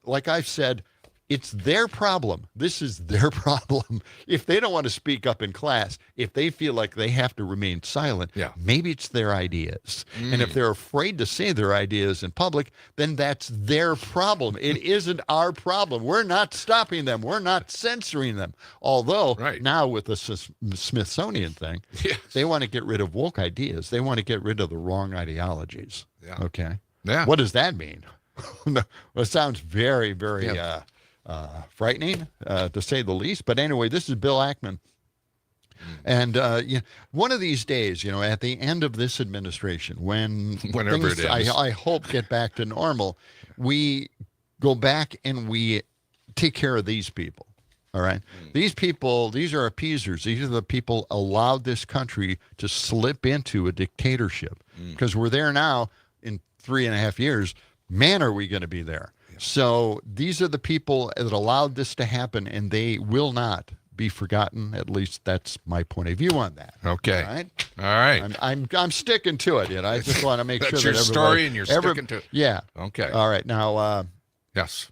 like I've said, it's their problem. This is their problem. If they don't want to speak up in class, if they feel like they have to remain silent, maybe it's their ideas. And if they're afraid to say their ideas in public, then that's their problem. It isn't our problem. We're not stopping them. We're not censoring them. Although now with the Smithsonian thing, they want to get rid of woke ideas. They want to get rid of the wrong ideologies.
Yeah.
Okay.
Yeah.
What does that mean? Well, it sounds very, very frightening, to say the least. But anyway, this is Bill Ackman. And one of these days, at the end of this administration, whenever things, I hope, get back to normal, we go back and we take care of these people. All right. These people, these are appeasers. These are the people allowed this country to slip into a dictatorship, because we're there now in 3.5 years. Man, are we going to be there? So these are the people that allowed this to happen, and they will not be forgotten. At least that's my point of view on that.
Okay.
All right.
All right.
I'm sticking to it. I just want to make sure
that's
that
your story, and you're sticking to it.
Yeah.
Okay.
All right. Now,
Yes.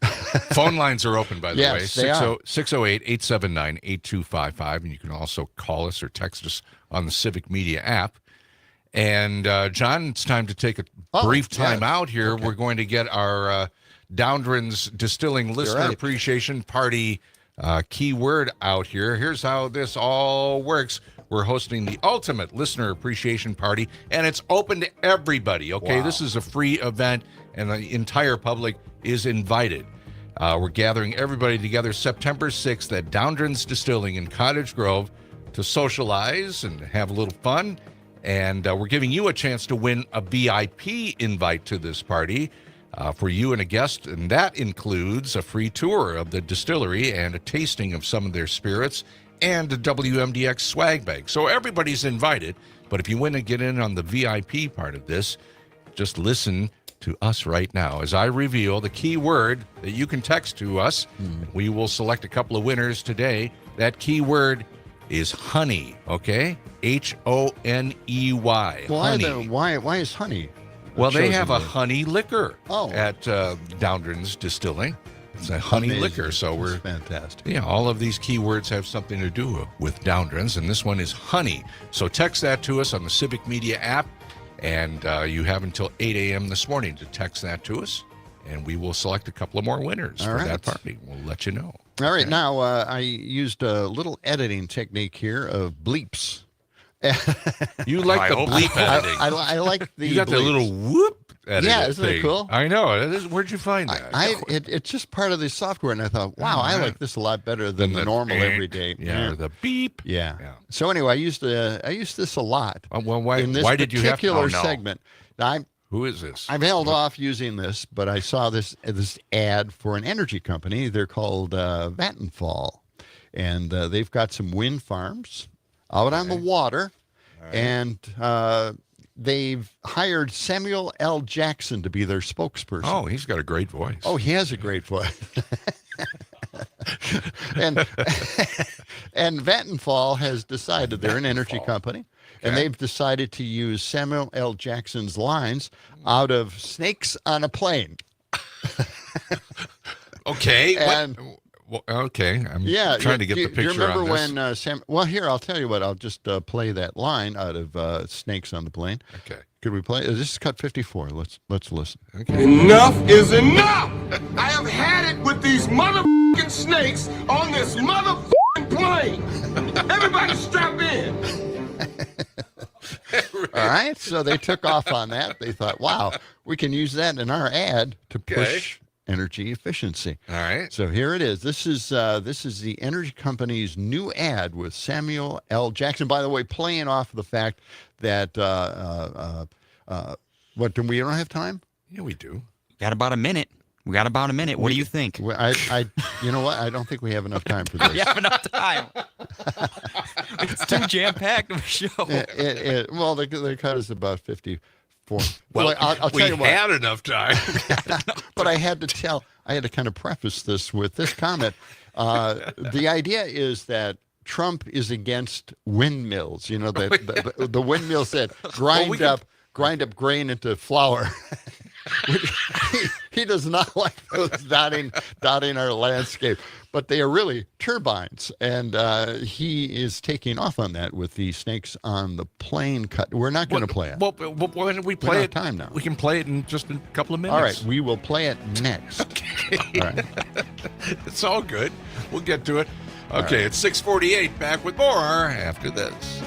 Phone lines are open, by the way.
Yes, they are.
608-879-8255. And you can also call us or text us on the Civic Media app. And, John, it's time to take a brief time out here. Okay. We're going to get our Downdrans Distilling Listener Appreciation Party keyword out here. Here's how this all works. We're hosting the ultimate listener appreciation party, and it's open to everybody, okay? Wow. This is a free event, and the entire public is invited. We're gathering everybody together September 6th at Downdrans Distilling in Cottage Grove to socialize and have a little fun. And we're giving you a chance to win a VIP invite to this party for you and a guest. And that includes a free tour of the distillery and a tasting of some of their spirits and a WMDX swag bag. So everybody's invited. But if you want to get in on the VIP part of this, just listen to us right now as I reveal the key word that you can text to us. We will select a couple of winners today. That key word is honey, okay? H-O-N-E-Y.
Why is honey?
Well, they have a honey liquor at Downdrans Distilling. It's a honey liquor, so we're
fantastic.
Yeah, all of these keywords have something to do with Downdrans, and this one is honey. So text that to us on the Civic Media app, and you have until 8 a.m. this morning to text that to us, and we will select a couple of more winners for that party. We'll let you know.
All right, now I used a little editing technique here of bleeps.
You like the bleep editing.
I like the
You got
bleeps.
the little whoop editing.
Yeah, isn't it cool?
I know. Where'd you find that?
It's just part of the software, and I thought, wow, I like this a lot better than the normal everyday.
Yeah, or the beep.
Yeah. So anyway, I used this a lot.
Well, why
in this
did you have to?
particular segment? Now,
who is this?
I've held off using this, but I saw this ad for an energy company. They're called Vattenfall, and they've got some wind farms out on the water, and they've hired Samuel L. Jackson to be their spokesperson.
Oh, he's got a great voice.
Oh, he has a great voice. and Vattenfall has decided they're an energy company. And they've decided to use Samuel L. Jackson's lines out of Snakes on a Plane.
Okay.
And
okay. I'm trying to get the picture.
Do you remember
on this.
when Well, here, I'll tell you what. I'll just play that line out of Snakes on the Plane.
Okay.
Could we play? This is cut 54. Let's listen.
Okay.
Enough is enough! I have had it with these motherfucking snakes on this motherfucking plane! Everybody strap in!
All right, so they took off on that. They thought, wow, we can use that in our ad to push energy efficiency.
All right.
So here it is. This is the energy company's new ad with Samuel L. Jackson. By the way, playing off of the fact that we don't have time?
Yeah, we do.
Got about a minute. We got about a minute. What do you think?
You know what? I don't think we have enough time for this.
We have enough time. It's too jam-packed of a show.
Well, the cut is about 54.
Well,
I'll tell you what.
We had enough time.
But I had to kind of preface this with this comment. The idea is that Trump is against windmills. You know, the windmills that grind up grain into flour. He does not like those dotting our landscape, but they are really turbines, and he is taking off on that with the Snakes on the Plane cut. We're not going to play it.
Well, when we play it,
time now.
We can play it in just a couple of minutes.
All right, we will play it next.
Okay.
All right.
It's all good. We'll get to it. Okay, It's 6:48. Back with more after this.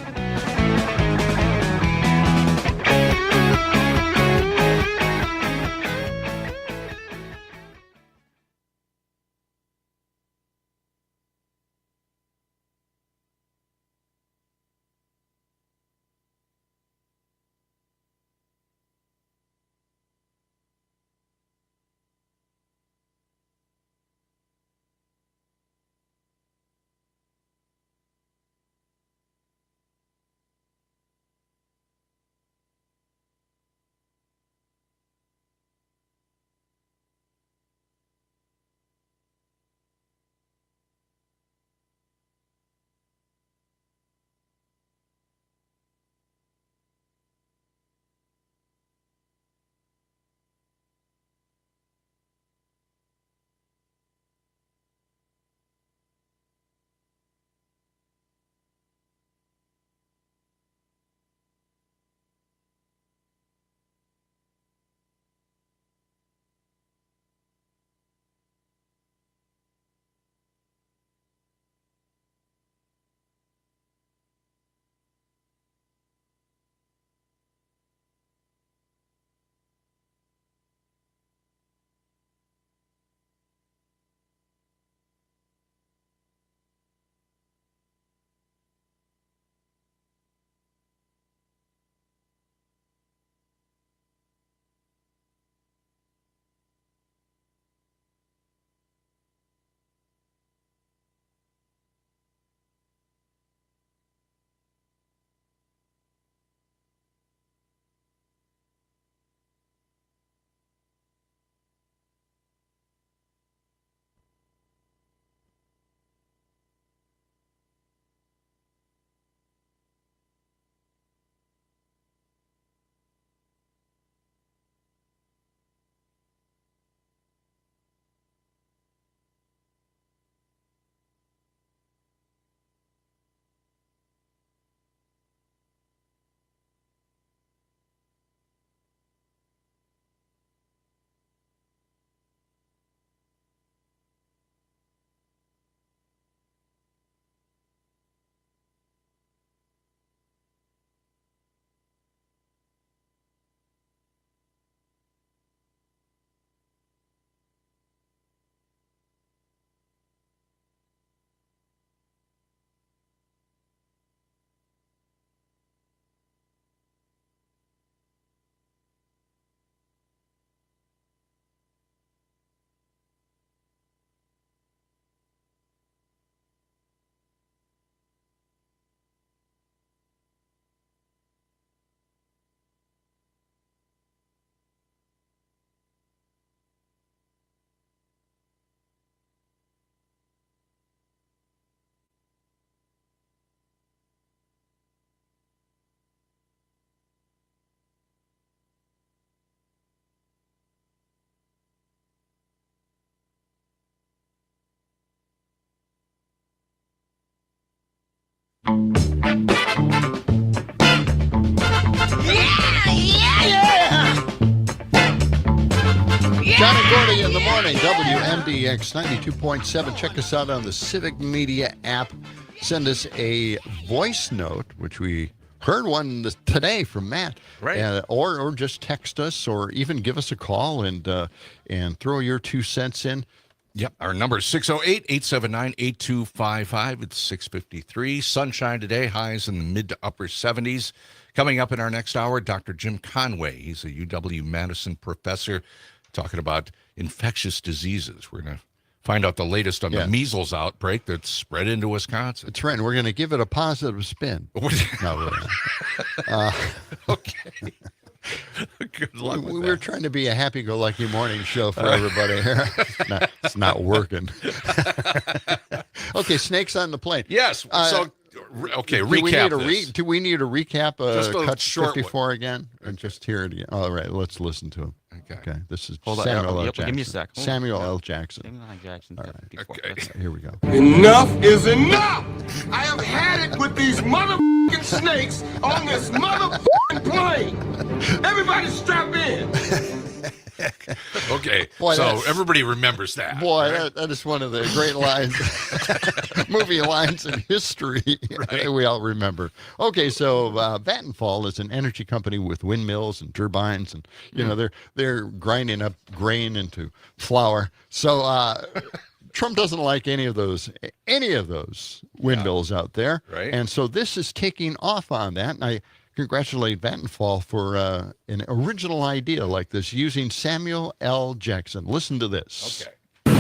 John and Gordy in the morning, WMDX 92.7. Check us out on the Civic Media app. Send us a voice note, which we heard one today from Matt.
Right.
Or just text us, or even give us a call and throw your 2 cents in.
Yep. Our number is 608-879-8255. It's 6:53. Sunshine today, highs in the mid to upper 70s. Coming up in our next hour, Dr. Jim Conway. He's a UW-Madison professor talking about infectious diseases. We're going to find out the latest on the measles outbreak that's spread into Wisconsin.
That's right. And we're going to give it a positive spin. No,
okay. Good luck with
We're trying to be a happy-go-lucky morning show for everybody here. It's not working. Okay, snakes on the plane.
Yes. Okay,
do we need a recap? Cut
short
54 again? And just hear it again. All right, let's listen to him.
Okay.
This is
Hold on.
Samuel L. Jackson.
Give me a sec.
Samuel L. Jackson.
Samuel L. Jackson.
All right.
54.
Okay.
Here we go.
Enough is enough! I have had it with these motherfucking snakes on this motherfucking plane! Everybody strap in!
Okay,
Boy,
so everybody remembers that.
Boy, right? that is one of the great lines, movie lines in history we all remember. Okay, so Vattenfall is an energy company with windmills and turbines, and they're grinding up grain into flour. So Trump doesn't like any of those windmills out there,
right?
And so this is taking off on that, and I congratulate Vattenfall for an original idea like this using Samuel L. Jackson. Listen to this.
Okay.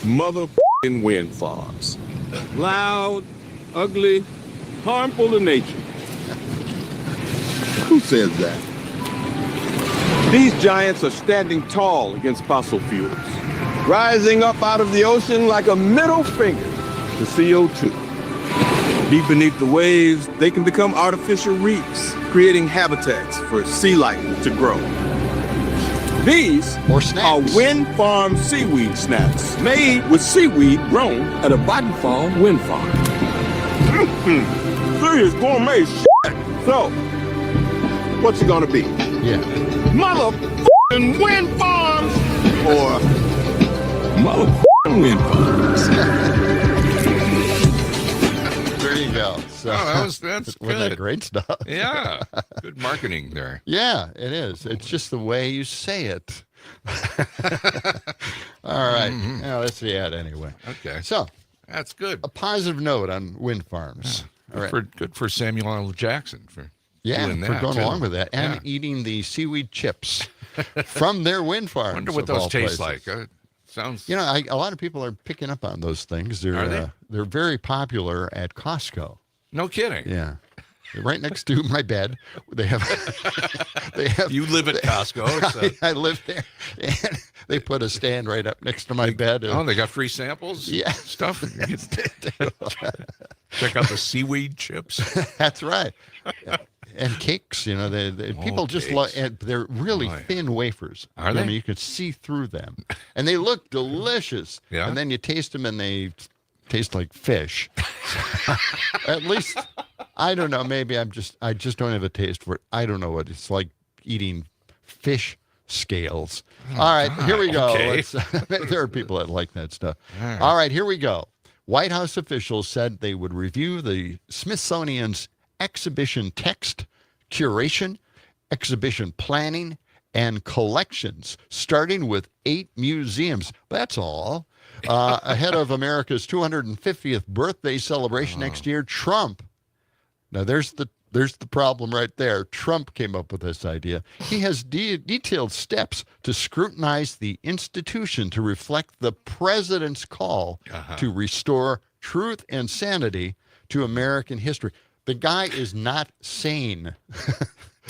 Motherfucking wind farms. Loud, ugly, harmful to nature.
Who says that?
These giants are standing tall against fossil fuels, rising up out of the ocean like a middle finger to CO2. Deep beneath the waves, they can become artificial reefs, creating habitats for sea life to grow. These are wind farm seaweed snaps, made with seaweed grown at a Vattenfall wind farm. Serious gourmet shit. So, what's it gonna be?
Yeah.
Motherfucking wind farms or motherfucking wind farms?
There you go. So,
that's good.
Wasn't that great stuff?
Yeah. Good marketing there.
Yeah, it is. It's just the way you say it. All right. Now, let's see it anyway.
Okay.
So,
that's good.
A positive note on wind farms.
Yeah.
All right.
Good for Samuel L. Jackson for doing that,
for going
too.
along with that and eating the seaweed chips from their wind farms.
I wonder what
of all
those taste
places.
like. Sounds.
A lot of people are picking up on those things. Are they? They're very popular at Costco.
No kidding.
Yeah. Right next to my bed, they have.
You live at Costco. So.
I live there, and they put a stand right up next to my bed.
Oh, they got free samples.
Yeah,
stuff. Check out the seaweed chips.
That's right. And cakes, people just love. And they're really thin wafers.
Are they?
I mean, you can see through them, and they look delicious.
Yeah.
And then you taste them, and they taste like fish. At least. I don't know. Maybe I just don't have a taste for it. I don't know what it's like eating fish scales. All right, here we go.
Okay.
There are people that like that stuff. All right, here we go. White House officials said they would review the Smithsonian's exhibition text, curation, exhibition planning, and collections, starting with 8 museums. That's all. Ahead of America's 250th birthday celebration next year, Trump. Now, there's the problem right there. Trump came up with this idea. He has detailed steps to scrutinize the institution to reflect the president's call to restore truth and sanity to American history. The guy is not sane.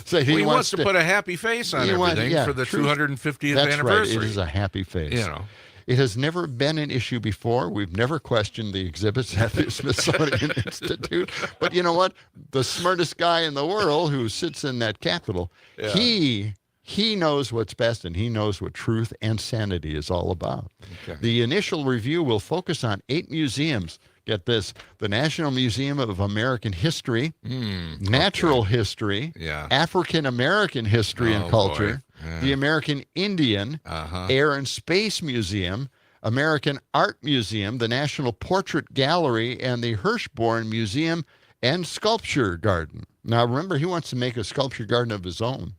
So
he wants to put a happy face on everything for the 250th
That's
anniversary.
Right. It is a happy face. It has never been an issue before. We've never questioned the exhibits at the Smithsonian Institute. But you know what? The smartest guy in the world who sits in that Capitol, he He knows what's best, and he knows what truth and sanity is all about.
Okay.
The initial review will focus on 8 museums. Get this: the National Museum of American History, Natural History, African American History and Culture, the American Indian, Air and Space Museum, American Art Museum, the National Portrait Gallery, and the Hirschborn Museum and Sculpture Garden. Now, remember, he wants to make a sculpture garden of his own.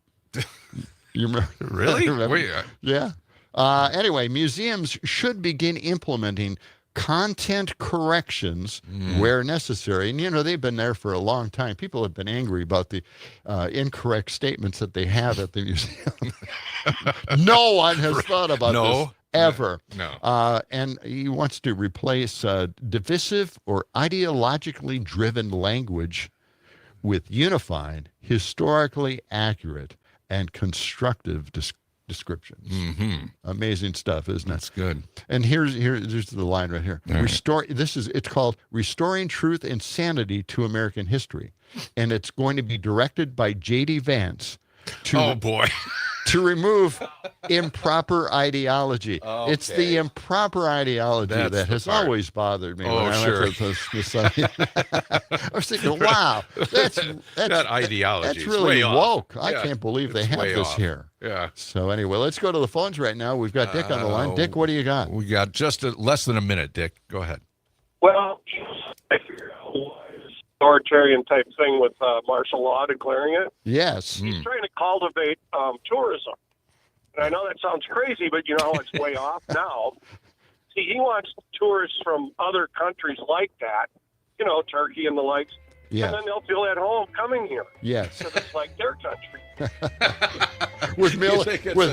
You remember?
Really?
Remember?
Wait,
Yeah. Anyway, museums should begin implementing content corrections where necessary. And, they've been there for a long time. People have been angry about the incorrect statements that they have at the museum. No one has thought about this ever.
No.
And he wants to replace divisive or ideologically driven language with unified, historically accurate, and constructive descriptions. Amazing stuff, isn't it?
That's good.
And here's the line right here. It's called Restoring Truth and Sanity to American History. And it's going to be directed by J.D. Vance to remove improper ideology.
Okay.
It's the improper ideology that has always bothered me. When I went to the Smithsonian. I was thinking, wow,
that ideology.
That's really woke. I
Yeah,
can't believe they
it's
have
way
this
off.
here.
Yeah.
So anyway, let's go to the phones right now. We've got Dick on the line. Dick, what do you got?
We got just less than a minute, Dick. Go ahead.
Well, I figure out authoritarian type thing with martial law declaring it.
Yes.
He's trying to cultivate tourism. And I know that sounds crazy, but you know it's way off now. See, he wants tourists from other countries like that, Turkey and the likes,
Yeah.
and then they'll feel at home coming here.
Yes.
Because it's like their country.
with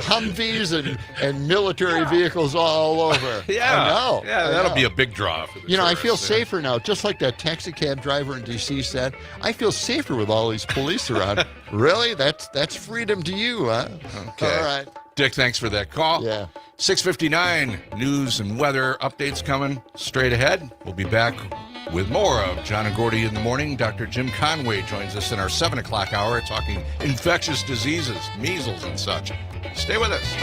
Humvees and military vehicles all over.
Yeah.
I know.
Yeah, that'll be a big draw for the
I feel
tourists, yeah.
safer now. Just like that taxi cab driver in D.C. said, I feel safer with all these police around. Really? That's freedom to you, huh?
Okay.
All right.
Dick, thanks for that call.
Yeah.
6:59, news and weather updates coming straight ahead. We'll be back with more of John and Gordy in the morning. Dr. Jim Conway joins us in our 7 o'clock hour talking infectious diseases, measles and such. Stay with us.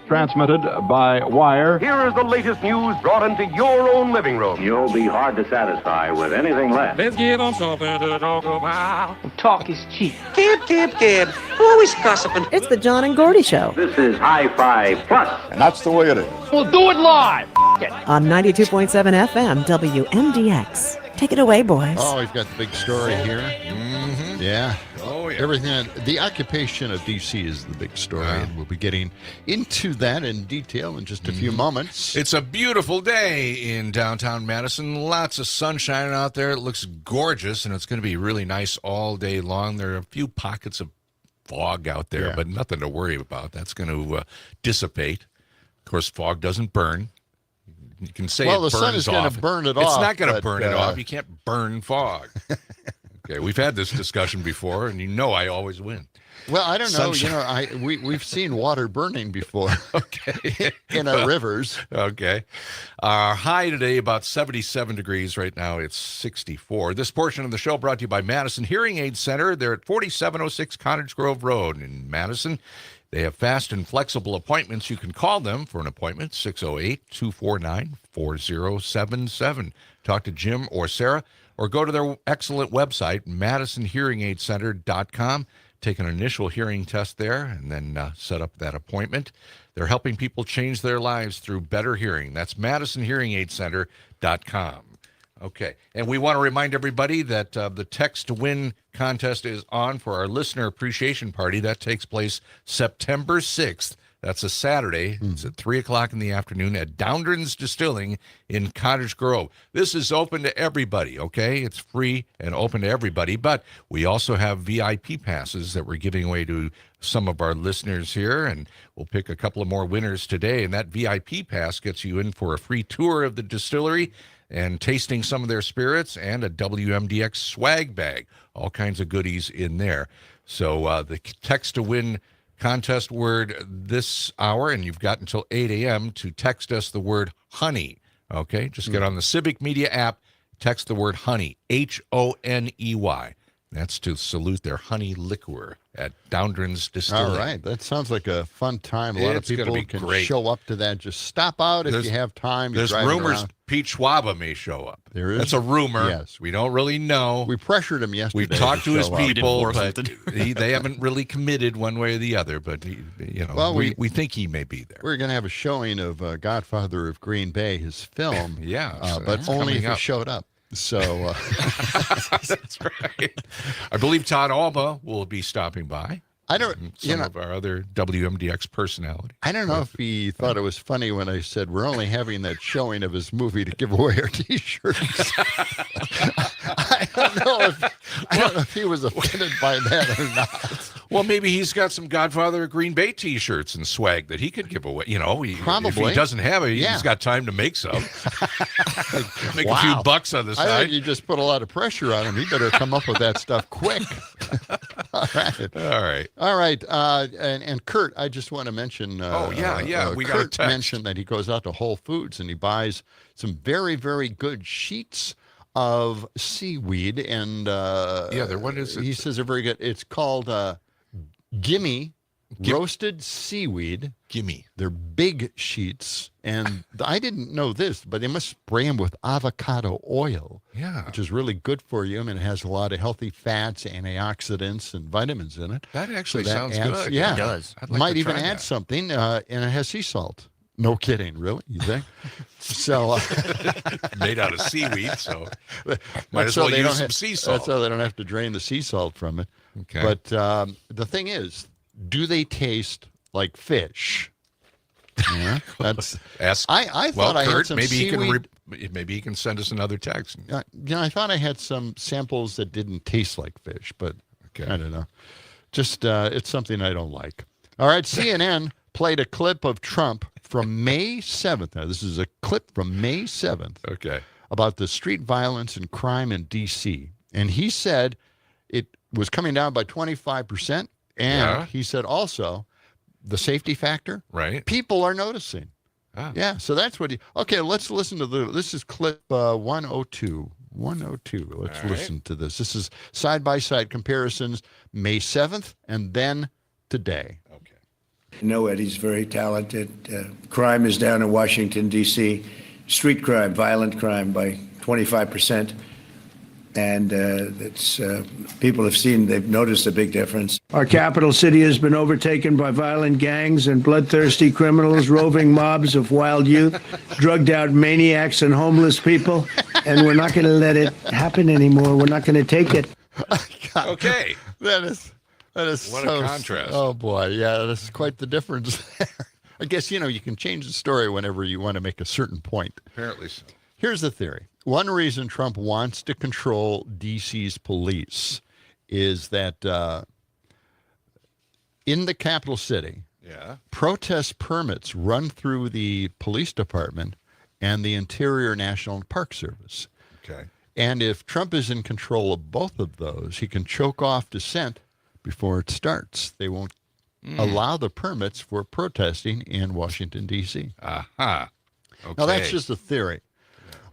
transmitted by wire.
Here is the latest news brought into your own living room.
You'll be hard to satisfy with anything less.
Let's get on something to talk about.
Talk is cheap.
Gib. Always gossiping.
It's the John and Gordy Show.
This is High Five Plus.
And that's the way it is.
We'll do it live.
On 92.7 FM WMDX. Take it away, boys.
Oh, we've got the big story here.
Mm-hmm.
Yeah.
Oh, yeah.
Everything. The occupation of D.C. is the big story, and we'll be getting into that in detail in just a few moments.
It's a beautiful day in downtown Madison. Lots of sunshine out there. It looks gorgeous, and it's going to be really nice all day long. There are a few pockets of fog out there, but nothing to worry about. That's going to dissipate. Of course, fog doesn't burn. You can say
well,
it burns off.
the sun is going to burn it off.
It's not going to burn it off. You can't burn fog. Okay, we've had this discussion before, and you know I always win.
Well, I don't know.
Sunshine.
You know, we've seen water burning before.
Okay.
In our rivers.
Okay. Our high today, about 77 degrees. Right now, it's 64. This portion of the show brought to you by Madison Hearing Aid Center. They're at 4706 Cottage Grove Road in Madison. They have fast and flexible appointments. You can call them for an appointment, 608-249-4077. Talk to Jim or Sarah, or go to their excellent website, MadisonHearingAidCenter.com. Take an initial hearing test there and then set up that appointment. They're helping people change their lives through better hearing. That's MadisonHearingAidCenter.com. Okay, and we want to remind everybody that the Text to Win contest is on for our listener appreciation party. That takes place September 6th. That's a Saturday. It's at 3 o'clock in the afternoon at Downdrans Distilling in Cottage Grove. This is open to everybody, okay? It's free and open to everybody, but we also have VIP passes that we're giving away to some of our listeners here, and we'll pick a couple of more winners today, and that VIP pass gets you in for a free tour of the distillery and tasting some of their spirits and a WMDX swag bag. All kinds of goodies in there. So the Text to Win contest word this hour, and you've got until 8 a.m. to text us the word honey. Okay, just get on the Civic Media app, text the word honey, Honey. That's to salute their honey liqueur at Downdrans Distilling.
All right, that sounds like a fun time. A lot of
It's gonna
people
be
can
great.
show up to that. Just stop out if you have time.
There's rumors Pete Schwaba may show up.
There is.
That's a rumor.
Yes.
We don't really know.
We pressured him yesterday.
We've talked to his
show up.
people, but they haven't really committed one way or the other. But
Well,
we think he may be there.
We're going to have a showing of Godfather of Green Bay, his film.
So
but
that's
only if
coming
he
up.
showed up. So
That's right. I believe Todd Alba will be stopping by.
I don't.
Some of our other WMDX personalities.
I don't know if he thought it was funny when I said we're only having that showing of his movie to give away our T-shirts. I don't know if he was offended by that or not.
Well, maybe he's got some Godfather of Green Bay T-shirts and swag that he could give away.
Probably.
If he doesn't have it, he's got time to make some. Make a few bucks on the
I
side.
think you just put a lot of pressure on him. He better come up with that stuff quick. All right. All right. And Kurt, I just want to mention.
We got a
Kurt
text.
mentioned that he goes out to Whole Foods and he buys some very, very good sheets of seaweed. And
what is it?
He says they're very good. It's called Gimme roasted seaweed.
Gimme.
They're big sheets, and I didn't know this, but they must spray them with avocado oil.
Yeah.
Which is really good for you. I mean, it has a lot of healthy fats, antioxidants, and vitamins in it.
That actually
So that
sounds
adds-
good.
Yeah.
It does.
I'd like
Might
to
even
try
add
that.
something, and it has sea salt. No kidding, really? You think? So
Made out of seaweed, so might
That's
as
so
well
they
use
don't
some
have-
sea salt.
That's how they don't have to drain the sea salt from it.
Okay.
But the thing is, do they taste like fish? Yeah, that's. I thought I had
Kurt,
some
maybe
seaweed.
maybe he can send us another text.
I thought I had some samples that didn't taste like fish, but I don't know. Just it's something I don't like. All right, CNN played a clip of Trump from May 7th. Now, this is a clip from May 7th.
Okay.
About the street violence and crime in D.C. And he said it was coming down by 25%. And he said also the safety factor.
Right.
People are noticing.
Ah.
Yeah, so that's what he. Okay, let's listen to this is clip 102. 102. Let's listen to this. This is side-by-side comparisons, May 7th and then today.
No, Eddie's very talented. Crime is down in Washington, D.C. Street crime, violent crime by 25%. And people have seen, they've noticed a big difference. Our capital city has been overtaken by violent gangs and bloodthirsty criminals, roving mobs of wild youth, drugged out maniacs and homeless people. And we're not going to let it happen anymore. We're not going to take it.
Okay.
That is
What
so,
a contrast.
Oh boy, yeah, this is quite the difference there. I guess, you can change the story whenever you want to make a certain point.
Apparently so.
Here's the theory. One reason Trump wants to control D.C.'s police is that in the capital city, protest permits run through the police department and the Interior National Park Service.
Okay.
And if Trump is in control of both of those, he can choke off dissent before it starts. They won't allow the permits for protesting in Washington, D.C.
Aha. Okay.
Now, that's just a theory.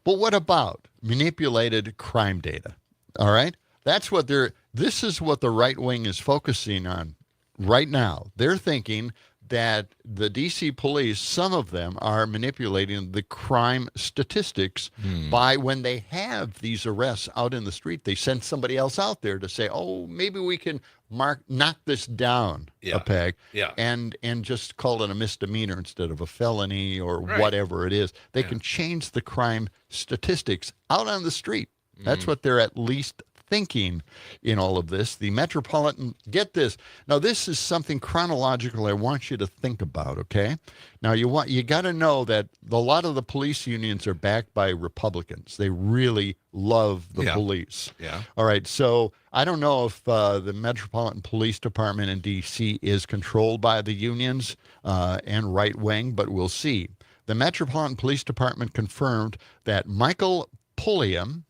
But what about manipulated crime data? All right? This is what the right wing is focusing on right now. They're thinking that the D.C. police, some of them are manipulating the crime statistics by when they have these arrests out in the street, they send somebody else out there to say, oh, maybe we can knock this down a peg and just call it a misdemeanor instead of a felony or whatever it is. They can change the crime statistics out on the street. That's what they're at least thinking in all of this. The Metropolitan, get this. Now, this is something chronological I want you to think about, okay? Now, you got to know that a lot of the police unions are backed by Republicans. They really love the police.
Yeah.
All right, so I don't know if the Metropolitan Police Department in D.C. is controlled by the unions and right wing, but we'll see. The Metropolitan Police Department confirmed that Michael Pulliam,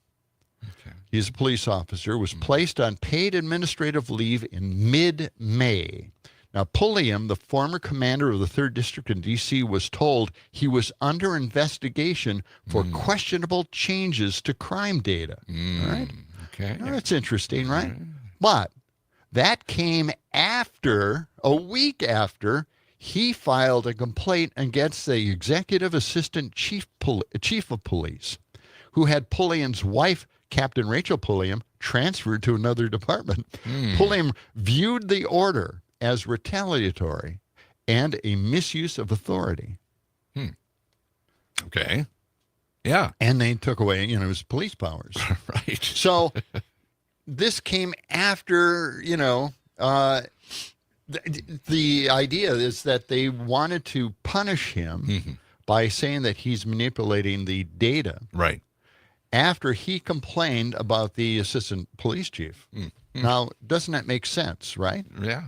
he's a police officer, was placed on paid administrative leave in mid-May. Now, Pulliam, the former commander of the 3rd District in D.C., was told he was under investigation for questionable changes to crime data. All right?
Okay.
Now, that's interesting, right? But that came a week after, he filed a complaint against the executive assistant chief of police, who had Pulliam's wife, Captain Rachel Pulliam, transferred to another department. Pulliam viewed the order as retaliatory and a misuse of authority.
Okay. Yeah.
And they took away, his police powers.
Right.
So this came after, the idea is that they wanted to punish him by saying that he's manipulating the data.
Right.
After he complained about the assistant police chief. Now, doesn't that make sense, right?
Yeah.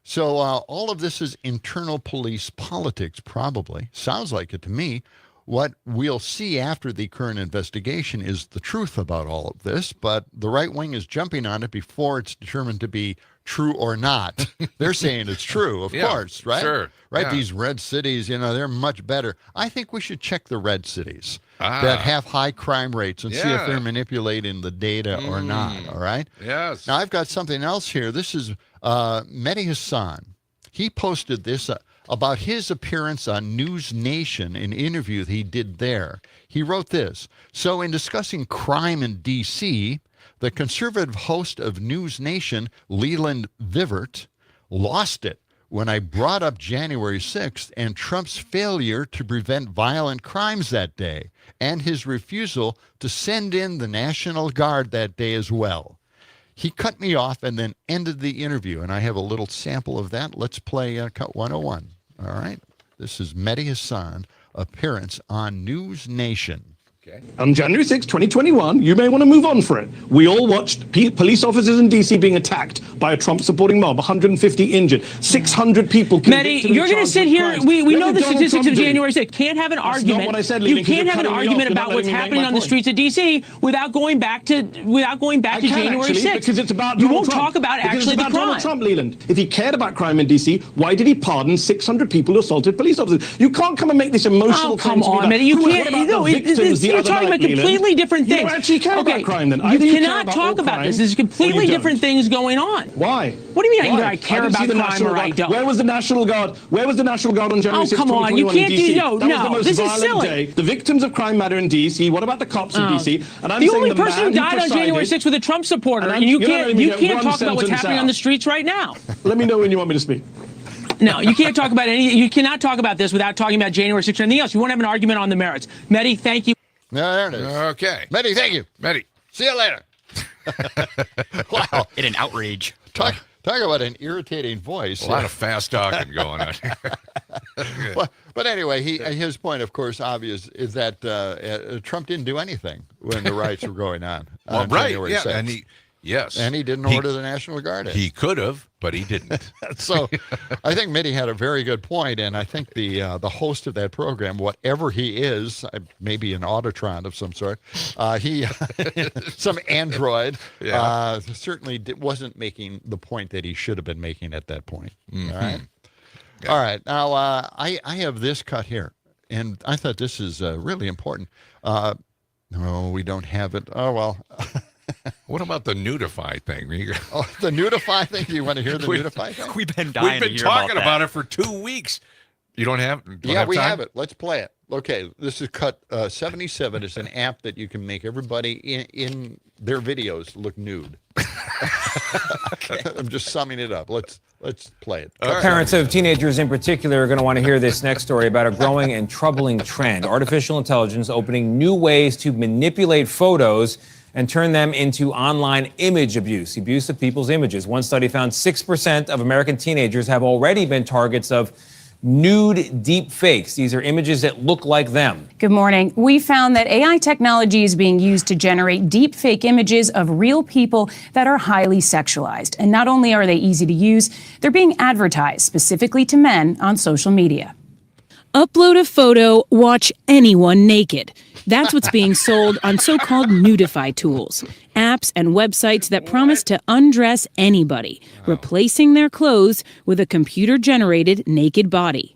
So all of this is internal police politics, probably. Sounds like it to me. What we'll see after the current investigation is the truth about all of this, but the right wing is jumping on it before it's determined to be true or not. They're saying it's true, of course, right?
Sure.
Right?
Yeah.
These red cities, they're much better. I think we should check the red cities that have high crime rates and see if they're manipulating the data or not, all right?
Yes.
Now, I've got something else here. This is Mehdi Hassan. He posted this about his appearance on News Nation, an interview that he did there. He wrote this. So in discussing crime in D.C., the conservative host of News Nation, Leland Vivert, lost it when I brought up January 6th and Trump's failure to prevent violent crimes that day and his refusal to send in the National Guard that day as well. He cut me off and then ended the interview, and I have a little sample of that. Let's play Cut 101. All right? This is Mehdi Hassan, appearance on News Nation.
On January 6, 2021, you may want to move on for it. We all watched police officers in D.C. being attacked by a Trump-supporting mob, 150 injured, 600 people convicted.
Mehdi, you're going to sit here. We know the statistics of January 6th. Can't have an argument.
Not what I said,
you can't have an argument about what's happening on the streets of D.C. without going back to January 6th.
Because it's about
you
Donald
won't
Trump.
talk about
Because
actually
it's about
the crime.
Donald Trump, Leland. If he cared about crime in D.C., why did he pardon 600 people who assaulted police officers? You can't come and make this emotional
come
claim to me
on,
that,
Mehdi. You
what
can't.
about the victims, the
you're
other
talking
night,
about completely
Leland.
different
You
things.
don't actually care
Okay,
about crime then.
you
Either you care
cannot
about
talk
all
about
crime,
this. There's
or you
completely
don't.
different things going on.
Why?
What do you mean
Why?
I care
didn't
about
see the
crime
National
or I
Guard.
don't?
Where was the National Guard? Where was the National Guard on January 6th,
come on, you
2021 in
can't do-
DC?
no,
That was
no,
the most
this is
violent
silly.
day. The victims of crime matter in DC. What about the cops in
Oh.
DC? And I'm
the
saying
only
the
person who
man
died on January
presided-
6th was a Trump supporter,
And
and you
you're not
can't
letting me get one
talk about what's
sentence
happening
out.
on the streets right now.
Let me know when you want me to speak.
No, you can't talk about any. You cannot talk about this without talking about January 6th or anything else. You won't have an argument on the merits. Mehdi, thank you.
No, there it is.
Okay.
Mehdi, thank you.
Mehdi.
See you later. Wow.
In an outrage.
Talk about an irritating voice.
A lot of fast talking going on here.
But anyway, his point, of course, obvious, is that Trump didn't do anything when the riots were going on.
Well, right,
January
yeah,
6th.
and
he didn't order the National Guard in.
He could have, but he didn't.
So I think Mitty had a very good point, and I think the host of that program, whatever he is, maybe an Autotron of some sort, he some android, certainly wasn't making the point that he should have been making at that point.
Mm-hmm.
All right. Yeah. All right. Now, I have this cut here, and I thought this is really important. No, we don't have it. Oh, well.
What about the Nudify thing?
Oh, the Nudify thing? Do you want to hear the Nudify thing?
We've been dying to hear
talking
about
it for 2 weeks. You don't have?
We have it. Let's play it. Okay, this is cut 77. It's an app that you can make everybody in their videos look nude. Okay. I'm just summing it up. Let's play it.
Parents of teenagers in particular are going to want to hear this next story about a growing and troubling trend. Artificial intelligence opening new ways to manipulate photos and turn them into online image abuse of people's images. One study found 6% of American teenagers have already been targets of nude deep fakes. These are images that look like them.
Good morning. We found that AI technology is being used to generate deep fake images of real people that are highly sexualized. And not only are they easy to use, they're being advertised specifically to men on social media.
Upload a photo, watch anyone naked. That's what's being sold on so-called Nudify tools, apps and websites that promise to undress anybody, replacing their clothes with a computer-generated naked body.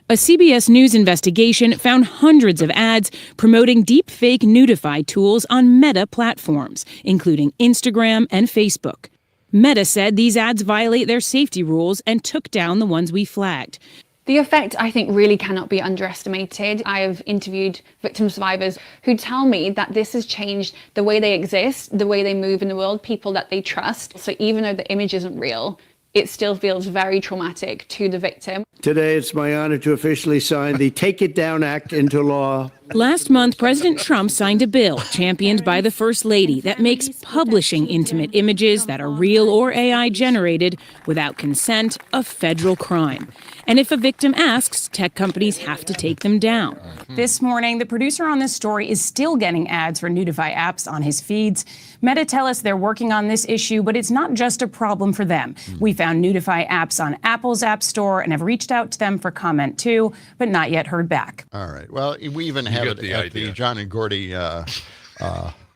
A CBS News investigation found hundreds of ads promoting deepfake Nudify tools on Meta platforms, including Instagram and Facebook. Meta said these ads violate their safety rules and took down the ones we flagged.
The effect, I think, really cannot be underestimated. I have interviewed victim survivors who tell me that this has changed the way they exist, the way they move in the world, people that they trust. So even though the image isn't real, it still feels very traumatic to the victim.
Today, it's my honor to officially sign the Take It Down Act into law.
Last month, President Trump signed a bill championed by the First Lady that makes publishing intimate images that are real or AI generated without consent a federal crime. And if a victim asks, tech companies have to take them down.
This morning, the producer on this story is still getting ads for Nudify apps on his feeds. Meta tell us they're working on this issue, but it's not just a problem for them. We found Nudify apps on Apple's App Store and have reached out to them for comment too, but not yet heard back.
All right. Well, we even have it at the John and Gordy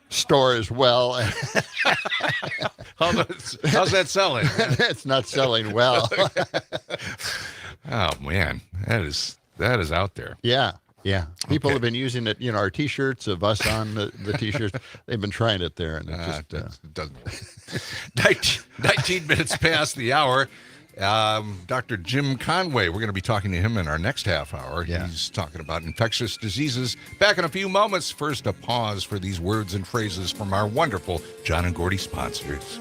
store as well.
How's that selling?
It's not selling well.
Oh man, that is out there.
Yeah. People have been using it. Our T-shirts of us on the T-shirts. They've been trying it there, and it just
doesn't. 19 minutes past the hour. Dr. Jim Conway, we're going to be talking to him in our next half hour. Yeah. He's talking about infectious diseases. Back in a few moments. First, a pause for these words and phrases from our wonderful John and Gordy sponsors.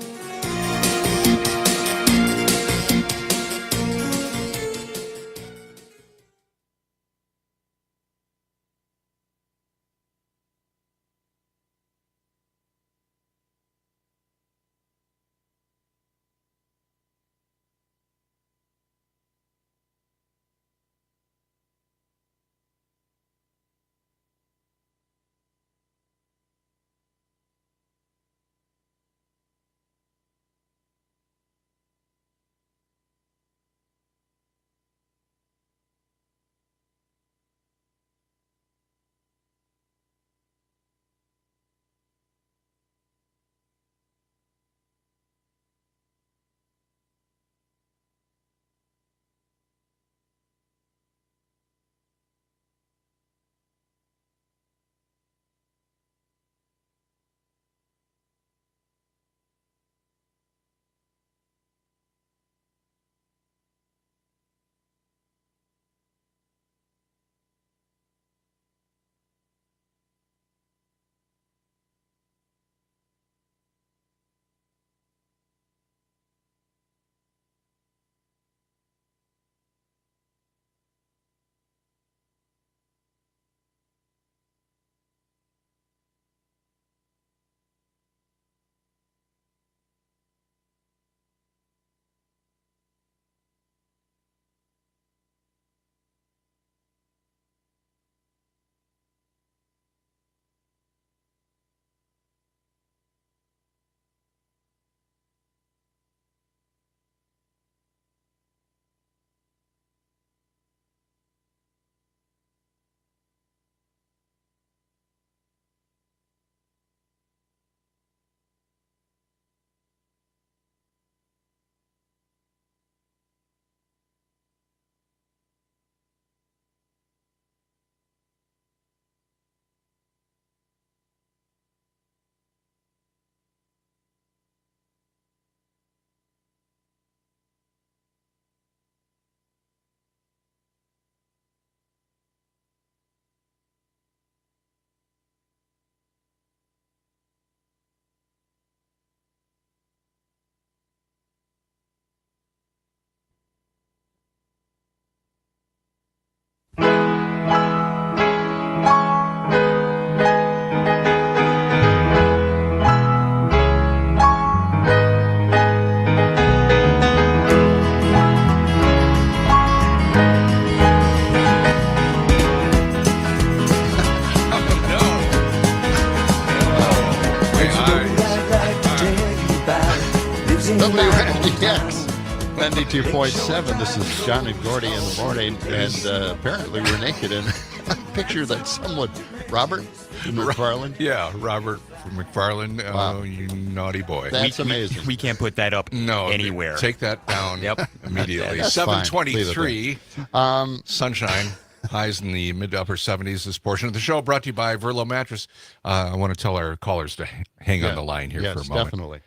92.7. This is John and Gordy in the morning, and apparently we're naked in a picture that's somewhat Robert from McFarland.
Yeah, Robert from McFarland.
Wow.
Oh, you naughty boy.
That's amazing.
We can't put that up anywhere.
Take that down immediately.
That's fine.
7:23. Sunshine. Highs in the mid to upper 70s. This portion of the show brought to you by Verlo Mattress. I want to tell our callers to hang on the line here for a moment.
Definitely.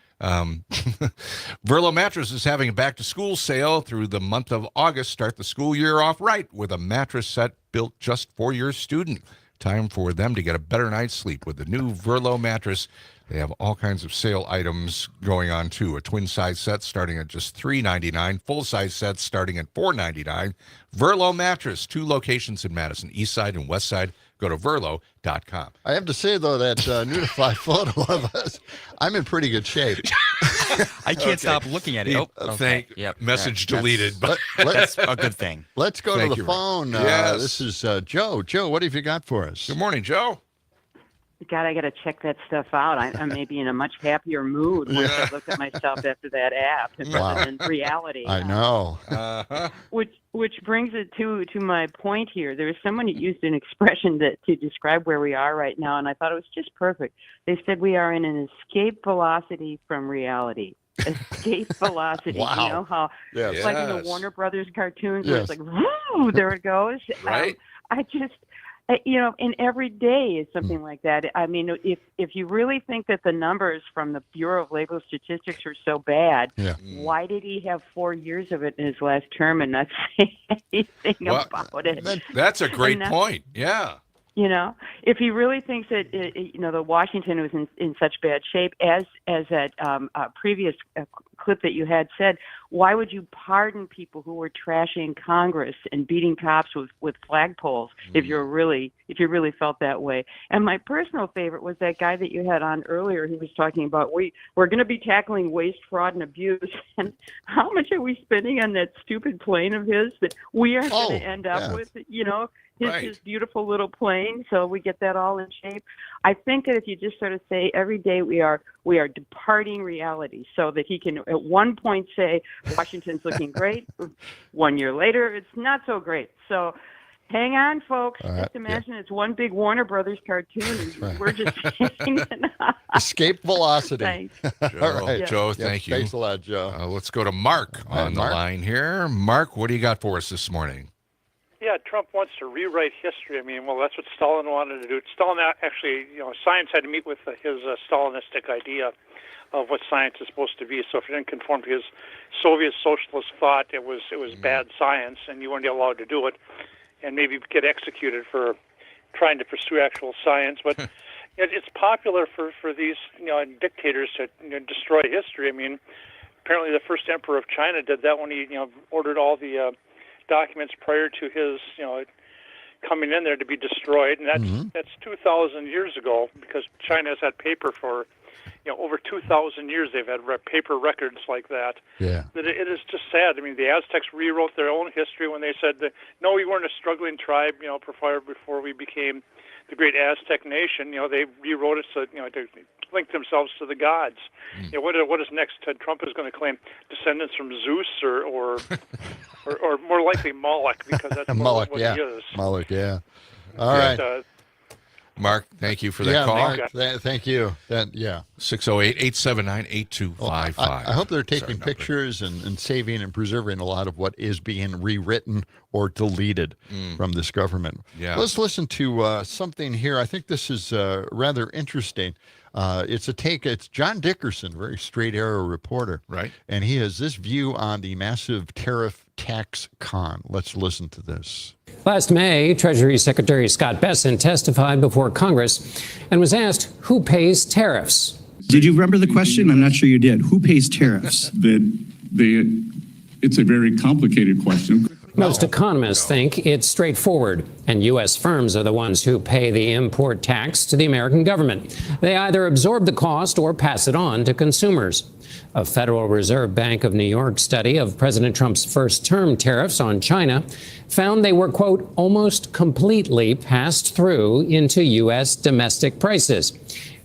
Verlo Mattress is having a back-to-school sale through the month of August. Start the school year off right with a mattress set built just for your student. Time for them to get a better night's sleep with the new Verlo mattress. They have all kinds of sale items going on, too. A twin-size set starting at just $3.99. Full-size sets starting at $4.99. Verlo Mattress, 2 locations in Madison, East Side and West Side. Go to Verlo.com.
I have to say, though, that Nudify photo of us, I'm in pretty good shape.
I can't stop looking at it.
Message deleted. But
that's a good thing.
Let's go to the phone.
Yes.
This is Joe. Joe, what have you got for us?
Good morning, Joe.
God, I got to check that stuff out. I may be in a much happier mood once I look at myself after that app and reality.
I know.
Which brings it to my point here. There was someone who used an expression to describe where we are right now, and I thought it was just perfect. They said we are in an escape velocity from reality. Escape velocity.
Wow.
You know how it's like in the Warner Brothers cartoons where it's like, whoo, there it goes.
Right.
I just... and every day is something like that. I mean, if you really think that the numbers from the Bureau of Labor Statistics are so bad, why did he have 4 years of it in his last term and not say anything about it?
That's a great point. Yeah.
If he really thinks that that Washington was in such bad shape, as that previous clip that you had said, why would you pardon people who were trashing Congress and beating cops with flagpoles if you really felt that way? And my personal favorite was that guy that you had on earlier. He was talking about we're going to be tackling waste, fraud, and abuse. And how much are we spending on that stupid plane of his that we are going to end up with? His beautiful little plane, so we get that all in shape. I think that if you just sort of say every day we are departing reality, so that he can at one point say Washington's looking great, 1 year later it's not so great. So hang on, folks. Just imagine it's one big Warner Brothers cartoon. And we're just chasing it.
Escape velocity.
Thanks.
Joe,
All right.
Joe, thank you.
Thanks a lot, Joe.
Let's go to Mark on the line here. Mark, what do you got for us this morning?
Yeah, Trump wants to rewrite history. I mean, well, that's what Stalin wanted to do. Stalin actually, science had to meet with his Stalinistic idea of what science is supposed to be. So if it didn't conform to his Soviet socialist thought, it was bad science, and you weren't allowed to do it, and maybe get executed for trying to pursue actual science. But it's popular for these dictators to destroy history. I mean, apparently the first emperor of China did that when he ordered all the documents prior to his coming in there to be destroyed, and that's 2,000 years ago, because China has had paper for over 2,000 years. They've had paper records like that.
Yeah.
It is just sad. I mean, the Aztecs rewrote their own history when they said that no, we weren't a struggling tribe before we became the great Aztec nation. They rewrote it so to link themselves to the gods. What is next? Trump is going to claim descendants from Zeus or more likely Moloch, because that's
Moloch,
what he is.
Moloch, yeah. All right.
Mark, thank you for that call.
Mark, thank you.
608-879-8255.
I hope they're taking pictures and saving and preserving a lot of what is being rewritten or deleted from this government.
Yeah.
Let's listen to something here. I think this is rather interesting. It's John Dickerson, very straight arrow reporter.
Right.
And he has this view on the massive tariff tax con. Let's listen to this.
Last May, Treasury Secretary Scott Bessent testified before Congress and was asked who pays tariffs.
Did you remember the question? I'm not sure you did. Who pays tariffs? It's a very complicated question.
Most economists think it's straightforward, and U.S. firms are the ones who pay the import tax to the American government. They either absorb the cost or pass it on to consumers. A Federal Reserve Bank of New York study of President Trump's first-term tariffs on China found they were, quote, almost completely passed through into U.S. domestic prices,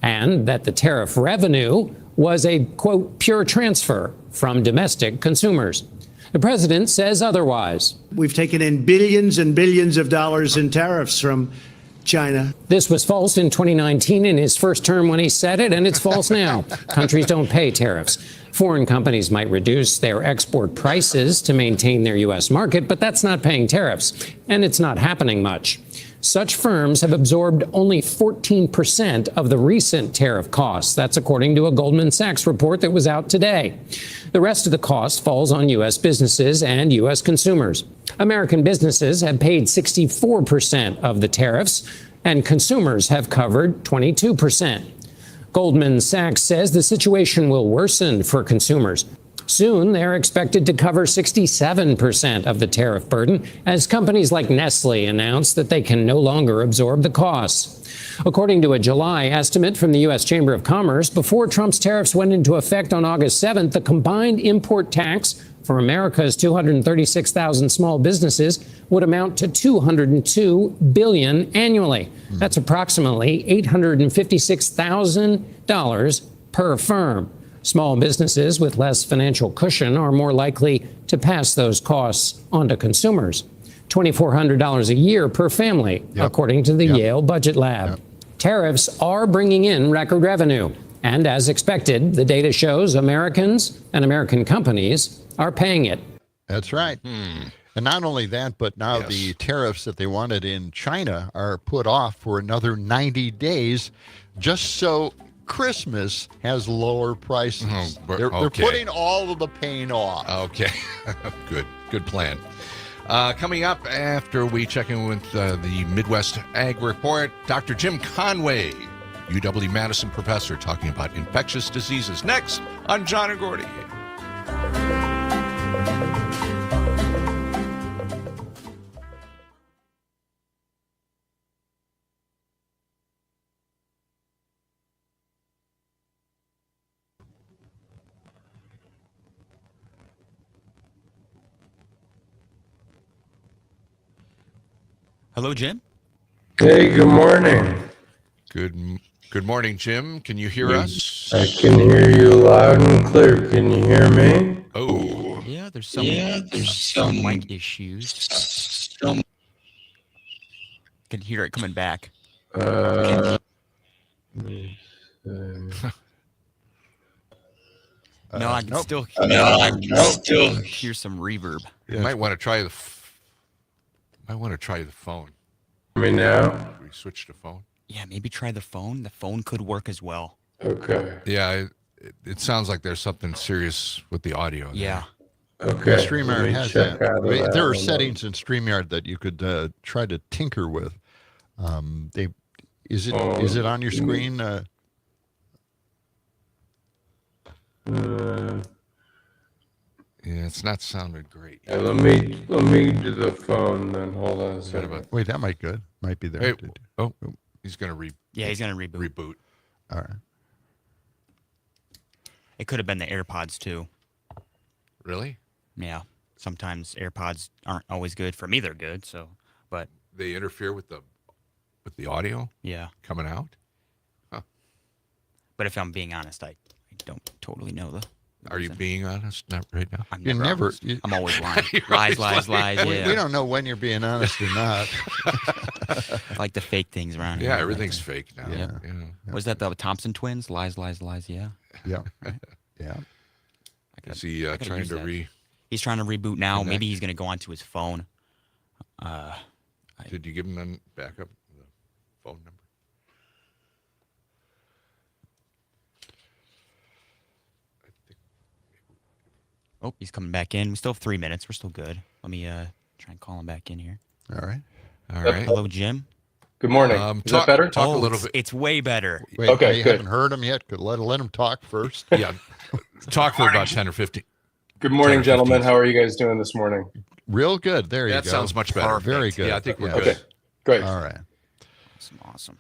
and that the tariff revenue was a, quote, pure transfer from domestic consumers. The president says otherwise.
We've taken in billions and billions of dollars in tariffs from China.
This was false in 2019 in his first term when he said it, and it's false now. Countries don't pay tariffs. Foreign companies might reduce their export prices to maintain their U.S. market, but that's not paying tariffs, and it's not happening much. Such firms have absorbed only 14% of the recent tariff costs. That's according to a Goldman Sachs report that was out today. The rest of the cost falls on U.S. businesses and U.S. consumers. American businesses have paid 64% of the tariffs, and consumers have covered 22%. Goldman Sachs says the situation will worsen for consumers. Soon, they're expected to cover 67% of the tariff burden as companies like Nestle announce that they can no longer absorb the costs. According to a July estimate from the U.S. Chamber of Commerce, before Trump's tariffs went into effect on August 7th, the combined import tax for America's 236,000 small businesses would amount to $202 billion annually. That's approximately $856,000 per firm. Small businesses with less financial cushion are more likely to pass those costs on to consumers. $2,400 a year per family, according to the Yale Budget Lab. Tariffs are bringing in record revenue. And as expected, the data shows Americans and American companies are paying it.
That's right. And not only that, but now the tariffs that they wanted in China are put off for another 90 days just so Christmas has lower prices. They're putting all of the pain off.
Okay. Good plan. Coming up after we check in with the Midwest Ag Report, Dr. Jim Conway, UW-Madison professor, talking about infectious diseases. Next on John and Gordy.
Hello, Jim.
Hey, good morning.
Good morning, Jim. Can you hear us?
I can hear you loud and clear. Can you hear me?
Oh.
Yeah, there's some mic issues. Can hear it coming back.
Let
me No, I can still hear some reverb.
You might want to try the phone.
Me now?
We switch to phone.
Yeah, maybe try the phone. The phone could work as well.
Okay.
Yeah, it sounds like there's something serious with the audio.
Yeah.
Okay.
StreamYard has that. There are settings in StreamYard that you could try to tinker with. Is it on your screen?
Yeah, it's not sounding great.
Yeah, let me do the phone then. Hold on a second.
Wait, that might be there.
Hey, he's gonna
he's gonna reboot.
All right.
It could have been the AirPods too.
Really?
Yeah. Sometimes AirPods aren't always good. For me, they're good. So, but
they interfere with the audio.
Yeah.
Coming out. Huh.
But if I'm being honest, I don't totally know the.
Are you being honest? Not right now.
I'm always lying. lies. Yeah.
We don't know when you're being honest or not.
I like to fake things around here.
Yeah, everything's fake now.
Yeah. Was that the Thompson twins? Lies. Yeah.
Yeah.
Right?
Yeah.
Is he trying to
He's trying to reboot now. Maybe he's going to go onto his phone.
Did you give him the backup the phone number?
Oh, he's coming back in. We still have 3 minutes. We're still good. Let me try and call him back in here.
All right.
Hello, Jim.
Good morning. Is that better?
Talk a little bit.
It's way better.
Wait,
okay,
you
good.
haven't heard him yet? Let him talk first.
Yeah. Talk for about 10 or 15.
Good morning, gentlemen. How are you guys doing this morning?
Real good. There you go.
That sounds much better.
Perfect.
Very good.
Yeah, I think we're
Okay,
good.
great.
All right.
Awesome.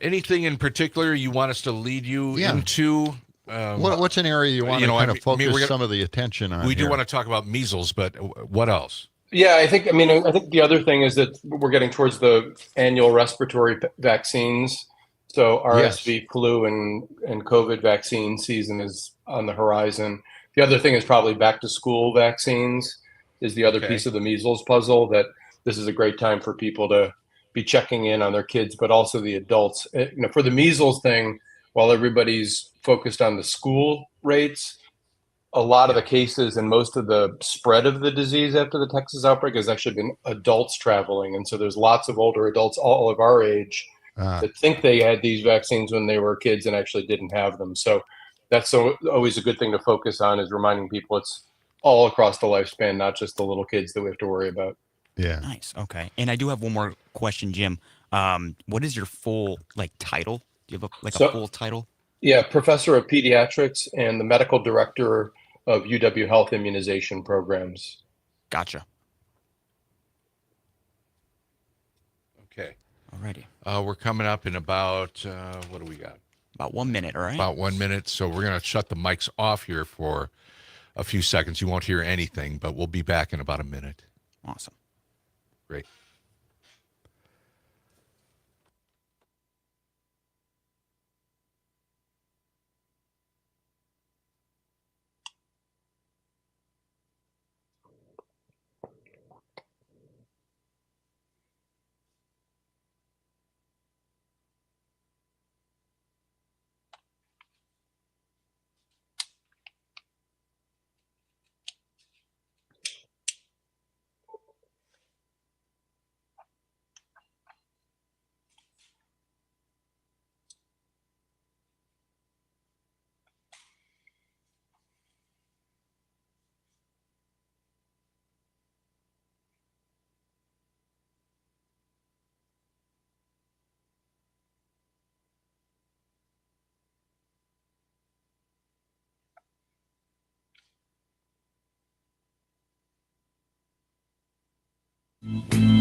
Anything in particular you want us to lead you into?
What's an area you want to kind of focus some of the attention on?
We do want to talk about measles, but what else?
Yeah, I think the other thing is that we're getting towards the annual respiratory vaccines. So RSV, flu, and COVID vaccine season is on the horizon. The other thing is probably back to school vaccines. is the other piece of the measles puzzle, that this is a great time for people to be checking in on their kids, but also the adults. For the measles thing, while everybody's focused on the school rates, a lot of the cases and most of the spread of the disease after the Texas outbreak has actually been adults traveling. And so there's lots of older adults, all of our age, that think they had these vaccines when they were kids and actually didn't have them. So that's always a good thing to focus on, is reminding people it's all across the lifespan, not just the little kids that we have to worry about.
Yeah.
Nice. Okay. And I do have one more question, Jim. What is your full title? Do you have a full title?
Yeah, Professor of Pediatrics and the Medical Director of UW Health Immunization Programs.
Gotcha.
Okay.
Alrighty.
We're coming up in about, what do we got?
About 1 minute, all right?
About 1 minute. So we're going to shut the mics off here for a few seconds. You won't hear anything, but we'll be back in about a minute.
Awesome.
Great.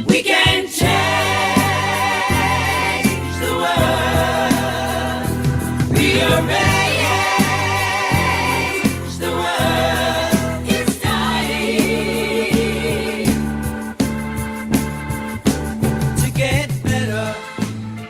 We can change the world. Rearrange the world. It's time to get better.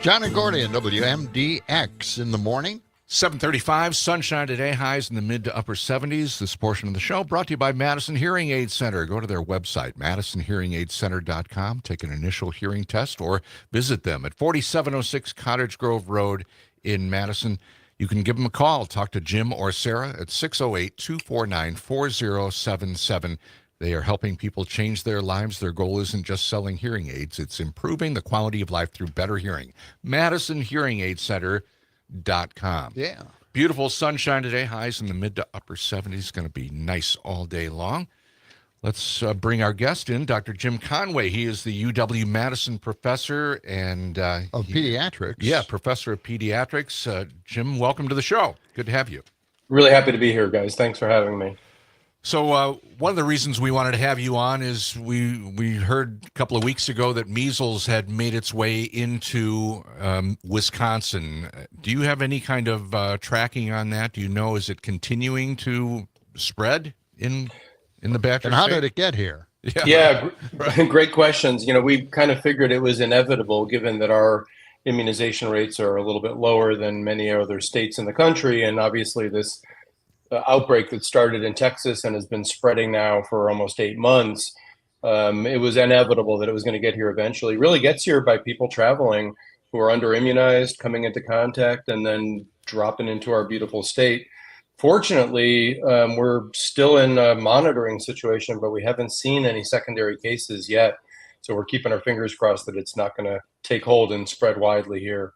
John and Gordy and WMDX in the morning.
7:35, sunshine today, highs in the mid to upper 70s. This portion of the show brought to you by Madison Hearing Aid Center. Go to their website, madisonhearingaidcenter.com, take an initial hearing test, or visit them at 4706 Cottage Grove Road in Madison. You can give them a call. Talk to Jim or Sarah at 608-249-4077. They are helping people change their lives. Their goal isn't just selling hearing aids. It's improving the quality of life through better hearing. Madison Hearing Aid Center.com.
Yeah.
Beautiful sunshine today. Highs in the mid to upper 70s. Going to be nice all day long. Let's bring our guest in, Dr. Jim Conway. He is the UW-Madison professor and
of pediatrics.
Yeah, professor of pediatrics. Jim, welcome to the show. Good to have you.
Really happy to be here, guys. Thanks for having me.
So one of the reasons we wanted to have you on is we heard a couple of weeks ago that measles had made its way into Wisconsin. Do you have any kind of tracking on that? Do you know, is it continuing to spread in the Badger
And how
State?
did it get here?
Yeah, great questions. We kind of figured it was inevitable, given that our immunization rates are a little bit lower than many other states in the country, and obviously this outbreak that started in Texas and has been spreading now for almost 8 months, it was inevitable that it was going to get here eventually. It really gets here by people traveling who are under immunized, coming into contact, and then dropping into our beautiful state. Fortunately, we're still in a monitoring situation, but we haven't seen any secondary cases yet. So we're keeping our fingers crossed that it's not going to take hold and spread widely here.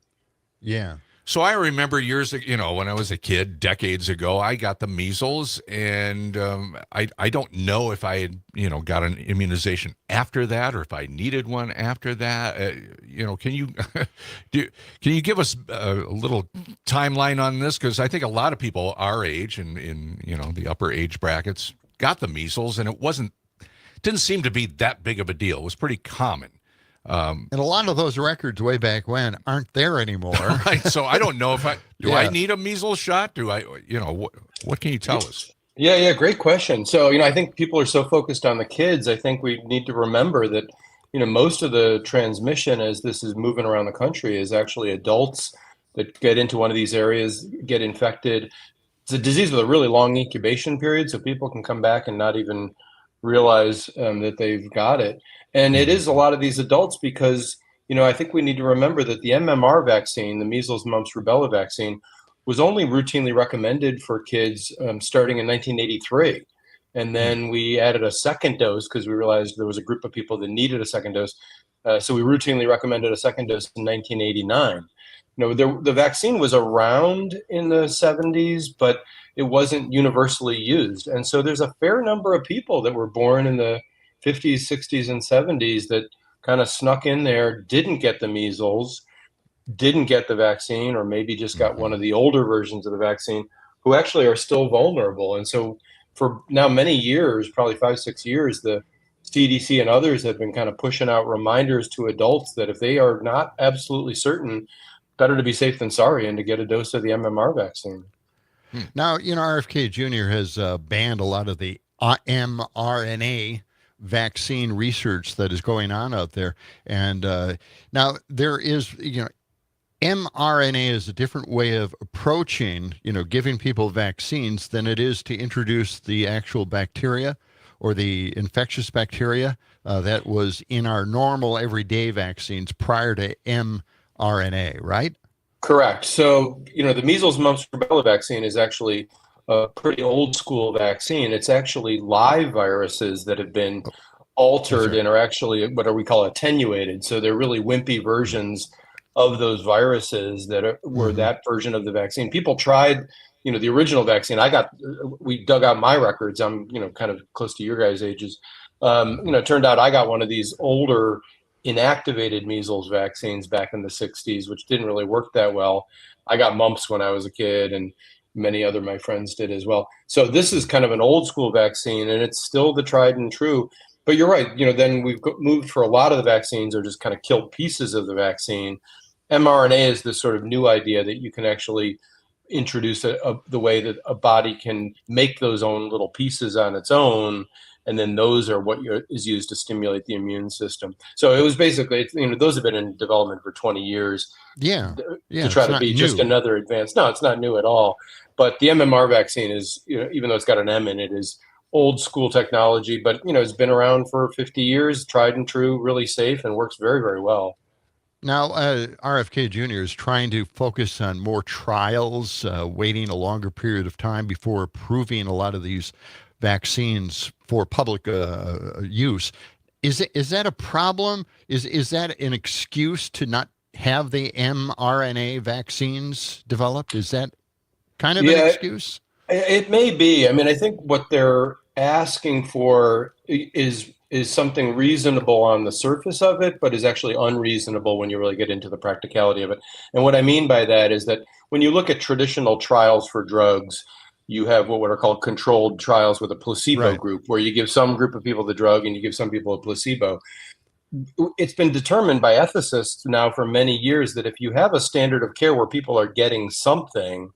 Yeah.
So I remember years, when I was a kid, decades ago, I got the measles, and I don't know if I had, got an immunization after that, or if I needed one after that. Can you can you give us a little timeline on this? Because I think a lot of people our age and in the upper age brackets got the measles, and it didn't seem to be that big of a deal. It was pretty common.
And a lot of those records way back when aren't there anymore.
Right. So I don't know if I need a measles shot? Do I, what can you tell us?
Yeah. Great question. So, I think people are so focused on the kids. I think we need to remember that, most of the transmission as this is moving around the country is actually adults that get into one of these areas, get infected. It's a disease with a really long incubation period. So people can come back and not even realize that they've got it. And it is a lot of these adults because, I think we need to remember that the MMR vaccine, the measles, mumps, rubella vaccine, was only routinely recommended for kids starting in 1983. And then we added a second dose because we realized there was a group of people that needed a second dose. So we routinely recommended a second dose in 1989. The vaccine was around in the 70s, but it wasn't universally used. And so there's a fair number of people that were born in the 50s, 60s, and 70s that kind of snuck in there, didn't get the measles, didn't get the vaccine, or maybe just got one of the older versions of the vaccine, who actually are still vulnerable. And so for now many years, probably 5-6 years, the CDC and others have been kind of pushing out reminders to adults that if they are not absolutely certain, better to be safe than sorry and to get a dose of the MMR vaccine.
Now, RFK Jr. has banned a lot of the mRNA vaccine research that is going on out there. And now there is, mRNA is a different way of approaching, giving people vaccines than it is to introduce the actual bacteria or the infectious bacteria that was in our normal everyday vaccines prior to mRNA, right?
Correct. So, the measles, mumps, rubella vaccine is actually a pretty old school vaccine. It's actually live viruses that have been altered and are actually what we call attenuated. So they're really wimpy versions of those viruses that were that version of the vaccine. People tried, the original vaccine. We dug out my records. I'm, kind of close to your guys' ages. It turned out I got one of these older inactivated measles vaccines back in the 60s, which didn't really work that well. I got mumps when I was a kid, and many other my friends did as well. So this is kind of an old school vaccine, and it's still the tried and true. But you're right. Then we've moved for a lot of the vaccines or just kind of killed pieces of the vaccine. mRNA is this sort of new idea that you can actually introduce the way that a body can make those own little pieces on its own. And then those are what is used to stimulate the immune system. So it was basically, those have been in development for 20 years.
Yeah.
To try to be just another advance. No, it's not new at all. But the MMR vaccine is, even though it's got an M in it, is old school technology. But, it's been around for 50 years, tried and true, really safe, and works very, very well.
Now, RFK Jr. is trying to focus on more trials, waiting a longer period of time before approving a lot of these vaccines for public use. Is that a problem? Is that an excuse to not have the mRNA vaccines developed? Is that kind of an excuse?
It may be. I mean, I think what they're asking for is something reasonable on the surface of it, but is actually unreasonable when you really get into the practicality of it. And what I mean by that is that when you look at traditional trials for drugs, you have what are called controlled trials with a placebo group, where you give some group of people the drug and you give some people a placebo. It's been determined by ethicists now for many years that if you have a standard of care where people are getting something,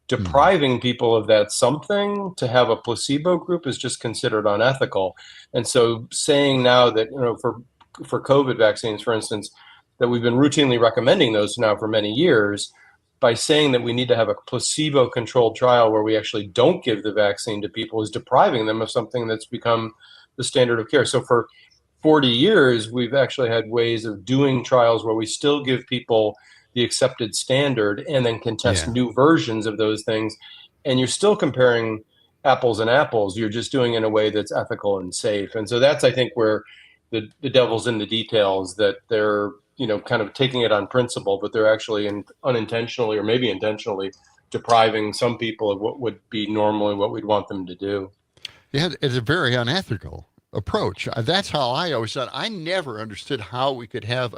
depriving people of that something to have a placebo group is just considered unethical. And so saying now that, for COVID vaccines, for instance, that we've been routinely recommending those now for many years, by saying that we need to have a placebo-controlled trial where we actually don't give the vaccine to people is depriving them of something that's become the standard of care. So for 40 years, we've actually had ways of doing trials where we still give people the accepted standard and then can test new versions of those things. And you're still comparing apples and apples. You're just doing it in a way that's ethical and safe. And so that's, I think, where the devil's in the details, that they're kind of taking it on principle, but they're actually unintentionally or maybe intentionally depriving some people of what would be normally what we'd want them to do.
Yeah, it's a very unethical approach. That's how I always thought. I never understood how we could have,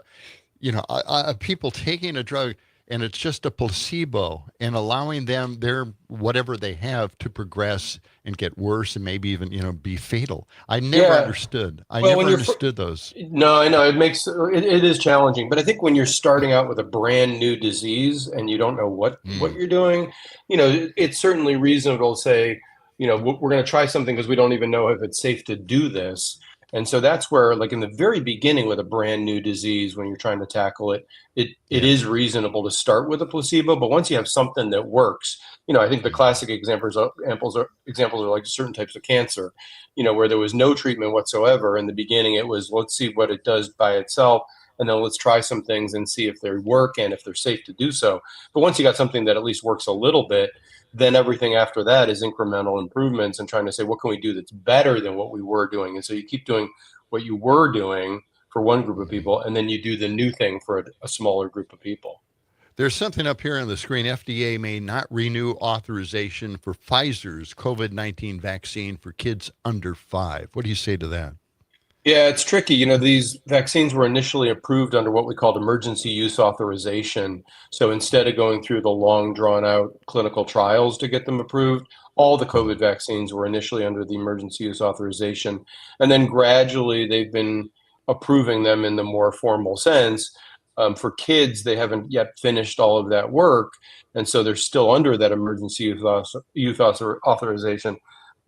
people taking a drug and it's just a placebo and allowing them their whatever they have to progress and get worse and maybe even be fatal. I never understood. I never understood those.
No, I know it is challenging, but I think when you're starting out with a brand new disease and you don't know what you're doing, it's certainly reasonable to say, we're going to try something because we don't even know if it's safe to do this. And so that's where, like in the very beginning with a brand new disease, when you're trying to tackle it, it is reasonable to start with a placebo. But once you have something that works, I think the classic examples are like certain types of cancer, where there was no treatment whatsoever. In the beginning, it was, let's see what it does by itself. And then let's try some things and see if they work and if they're safe to do so. But once you got something that at least works a little bit, then everything after that is incremental improvements and trying to say, what can we do that's better than what we were doing? And so you keep doing what you were doing for one group of people, and then you do the new thing for a smaller group of people.
There's something up here on the screen. FDA may not renew authorization for Pfizer's COVID-19 vaccine for kids under 5. What do you say to that?
Yeah, it's tricky. These vaccines were initially approved under what we called emergency use authorization. So instead of going through the long drawn out clinical trials to get them approved, all the COVID vaccines were initially under the emergency use authorization. And then gradually they've been approving them in the more formal sense. For kids, they haven't yet finished all of that work. And so they're still under that emergency use authorization.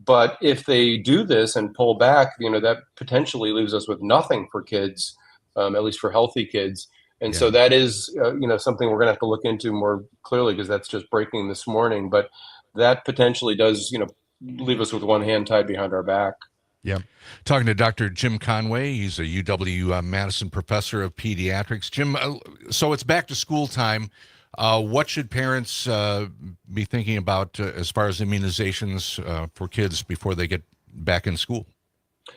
But if they do this and pull back, that potentially leaves us with nothing for kids, at least for healthy kids. And so that is, something we're going to have to look into more clearly, because that's just breaking this morning. But that potentially does, leave us with one hand tied behind our back.
Yeah. Talking to Dr. Jim Conway. He's a UW Madison professor of pediatrics. Jim, so it's back to school time. What should parents be thinking about as far as immunizations for kids before they get back in school?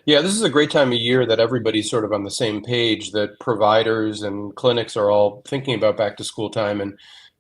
Yeah, this is a great time of year that everybody's sort of on the same page, that providers and clinics are all thinking about back to school time, and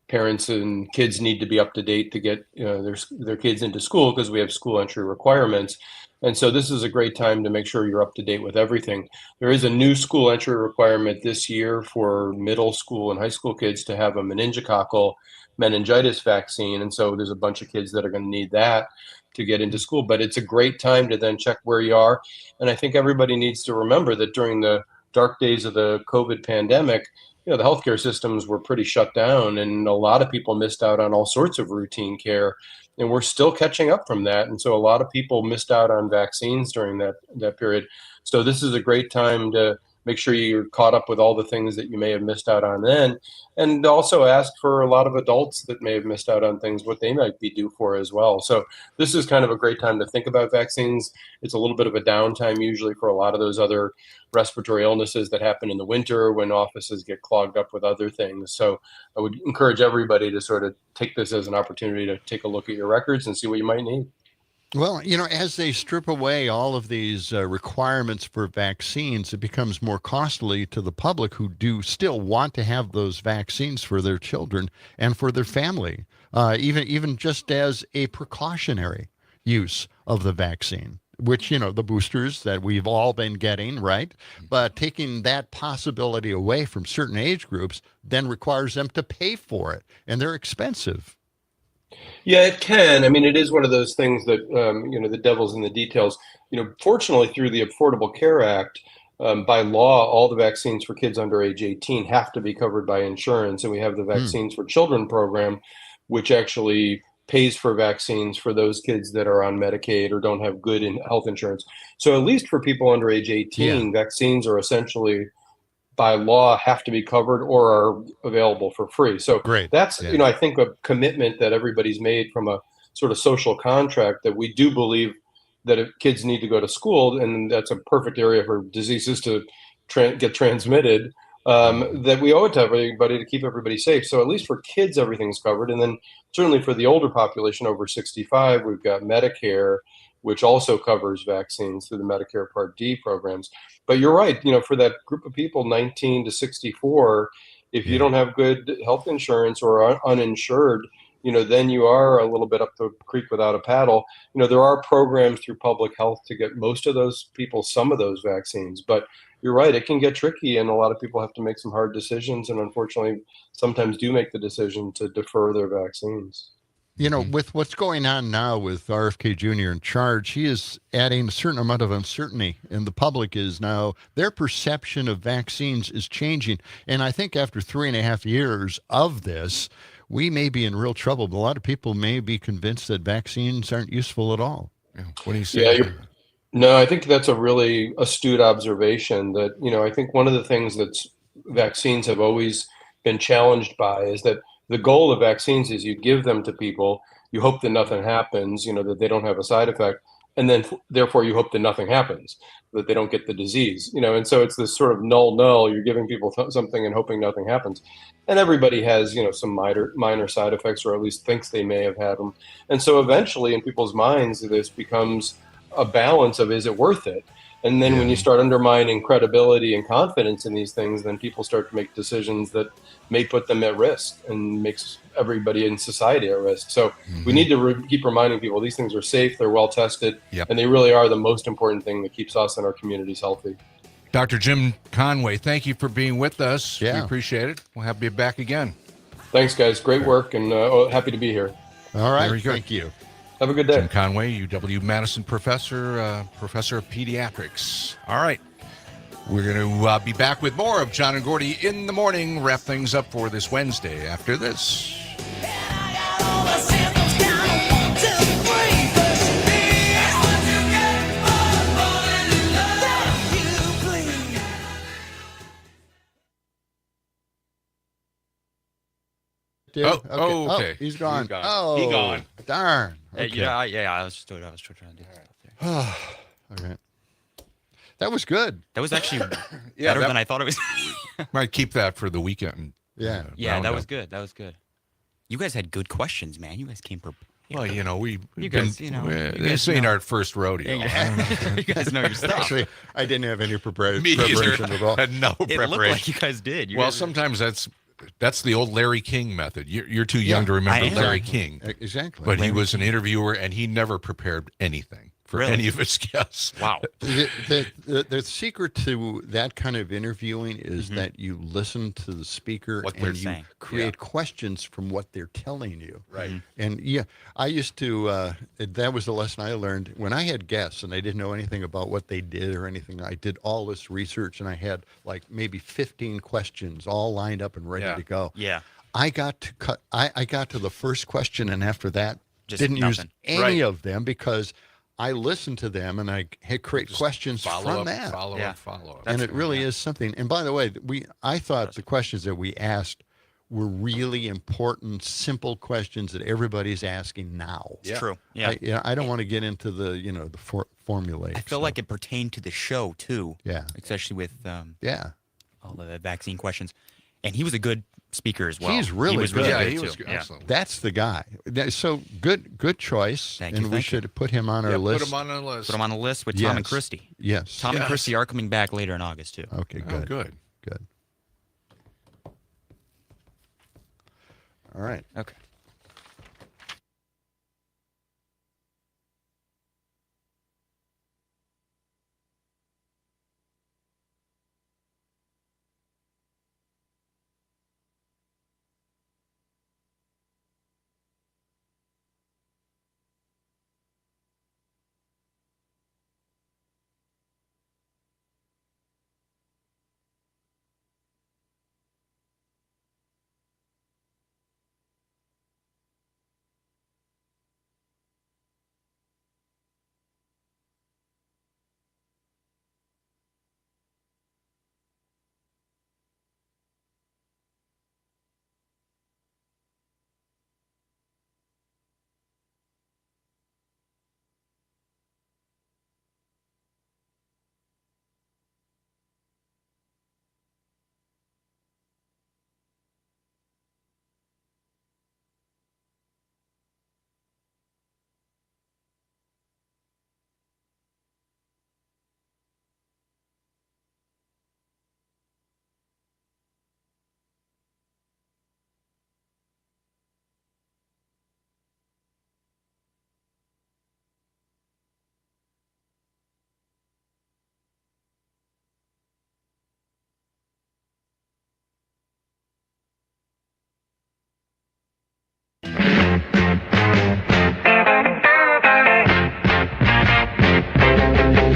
parents and kids need to be up to date to get their kids into school, because we have school entry requirements. And so this is a great time to make sure you're up to date with everything. There is a new school entry requirement this year for middle school and high school kids to have a meningococcal meningitis vaccine. And so there's a bunch of kids that are going to need that to get into school. But it's a great time to then check where you are. And I think everybody needs to remember that during the dark days of the COVID pandemic, the healthcare systems were pretty shut down, and a lot of people missed out on all sorts of routine care. And we're still catching up from that. And so a lot of people missed out on vaccines during that period. So this is a great time to make sure you're caught up with all the things that you may have missed out on then. And also ask for a lot of adults that may have missed out on things, what they might be due for as well. So this is kind of a great time to think about vaccines. It's a little bit of a downtime usually for a lot of those other respiratory illnesses that happen in the winter when offices get clogged up with other things. So I would encourage everybody to sort of take this as an opportunity to take a look at your records and see what you might need.
Well, as they strip away all of these requirements for vaccines, it becomes more costly to the public who do still want to have those vaccines for their children and for their family, even just as a precautionary use of the vaccine, which, the boosters that we've all been getting, right? But taking that possibility away from certain age groups then requires them to pay for it, and they're expensive.
Yeah, it can. I mean, it is one of those things that, the devil's in the details. Fortunately, through the Affordable Care Act, by law, all the vaccines for kids under age 18 have to be covered by insurance. And we have the Vaccines for Children program, which actually pays for vaccines for those kids that are on Medicaid or don't have good health insurance. So at least for people under age 18, vaccines are essentially, by law, have to be covered or are available for free. So that's, I think, a commitment that everybody's made from a sort of social contract, that we do believe that if kids need to go to school, and that's a perfect area for diseases to get transmitted, that we owe it to everybody to keep everybody safe. So at least for kids, everything's covered. And then certainly for the older population over 65, we've got Medicare, which also covers vaccines through the Medicare Part D programs. But you're right, for that group of people, 19 to 64, if you don't have good health insurance or are uninsured, then you are a little bit up the creek without a paddle. There are programs through public health to get most of those people some of those vaccines. But you're right, it can get tricky, and a lot of people have to make some hard decisions, and unfortunately sometimes do make the decision to defer their vaccines.
With what's going on now with RFK Jr. in charge, he is adding a certain amount of uncertainty, and the public is now, their perception of vaccines is changing. And I think after 3.5 years of this, we may be in real trouble. But a lot of people may be convinced that vaccines aren't useful at all. What do you say?
No, I think that's a really astute observation that, I think one of the things that vaccines have always been challenged by is that the goal of vaccines is you give them to people, you hope that nothing happens, that they don't have a side effect, and then therefore you hope that nothing happens, that they don't get the disease, and so it's this sort of null, you're giving people something and hoping nothing happens. And everybody has, some minor side effects, or at least thinks they may have had them. And so eventually in people's minds, this becomes a balance of, is it worth it? And then when you start undermining credibility and confidence in these things, then people start to make decisions that may put them at risk and makes everybody in society at risk. So we need to keep reminding people these things are safe, they're well tested, and they really are the most important thing that keeps us and our communities healthy.
Dr. Jim Conway, thank you for being with us. We appreciate it. We'll have you back again.
Thanks, guys. Great work, and happy to be here.
All right.
Very good.
Thank you.
Have a good day.
Jim Conway, UW-Madison professor, professor of pediatrics. All right. We're going to be back with more of John and Gordy in the morning. Wrap things up for this Wednesday after this.
Okay.
Okay.
He's gone.
He's gone.
Oh,
He gone.
Darn. Okay.
I was trying to do that.
All right. That was good.
That was actually
Yeah,
better than I thought it was.
Might keep that for the weekend.
Yeah.
Yeah, that was good. That was good. You guys had good questions, man. You guys came prepared.
Well,
you guys,
this ain't our first rodeo.
You guys know your stuff.
Actually, I didn't have any
Me
preparation
either.
at all.
Had no
It
preparation.
looked like you guys did.
Well, sometimes that's the old Larry King method. You're too young to remember
I am.
Larry King.
Exactly.
But he was an interviewer, and he never prepared anything for
Really?
any of his guests.
Wow.
The secret to that kind of interviewing is that you listen to the speaker
What they're
and you
saying.
create questions from what they're telling you.
Right.
And I used to, that was the lesson I learned when I had guests and I didn't know anything about what they did or anything. I did all this research and I had like maybe 15 questions all lined up and ready
Yeah.
to go.
Yeah.
I got to the first question and after that,
Just
didn't use
nothing.
any of them because I listened to them and I had create questions from that.
Follow up.
And it really is something. And by the way, I thought the questions that we asked were really important, simple questions that everybody's asking now.
It's true. Yeah.
I don't want to get into the formulaic.
I feel like it pertained to the show too.
Yeah.
Especially with
all
the vaccine questions. And he was a good speaker as well.
He's really
he was
good.
Really
He
good
was
too.
excellent.
That's the guy. So good choice.
Thank
and
you,
we
thank
should put him on our
Yeah,
list.
put him on the list.
Put him on the list with Tom and
Yes.
Christy.
Yes.
Tom and Christy are coming back later in August too.
Okay,
Oh,
good.
good.
Good. All right.
Okay.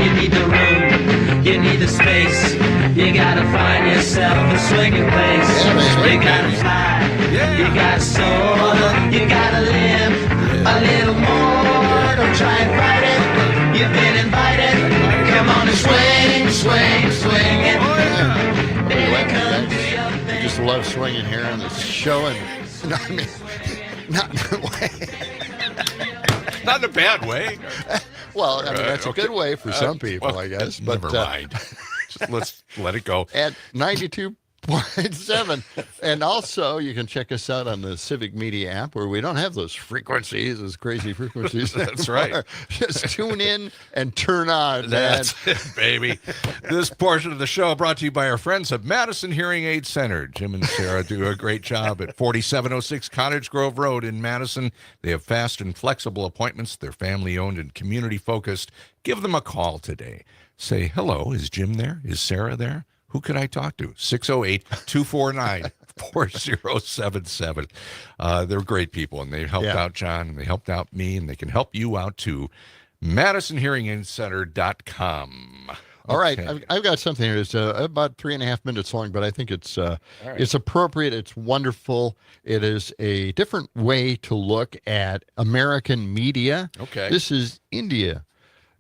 You need the room, you need the space. You gotta find yourself a swinging place. You gotta fly, you gotta soar, you gotta live a little more. Don't try and fight it, you've been invited. Come on and swing, swing, swing it.
I just love swinging here on this show, and no, I mean, not in a way.
Not in a bad way.
Well, I mean, that's a good way for some people, I guess. But
never mind. Just let's let it go.
At 92.7. And also, you can check us out on the Civic Media app, where we don't have those frequencies, those crazy frequencies.
That's right.
Just tune in and turn on.
That's it, baby. This portion of the show brought to you by our friends at Madison Hearing Aid Center. Jim and Sarah do a great job at 4706 Cottage Grove Road in Madison. They have fast and flexible appointments. They're family-owned and community-focused. Give them a call today. Say, hello, is Jim there? Is Sarah there? Who could I talk to? 608-249-4077. They're great people, and they helped out John, and they helped out me, and they can help you out too. MadisonHearingAidCenter.com.
All right, I've got something here. It's about 3.5 minutes long, but I think it's appropriate. It's wonderful. It is a different way to look at American media.
Okay.
This is India.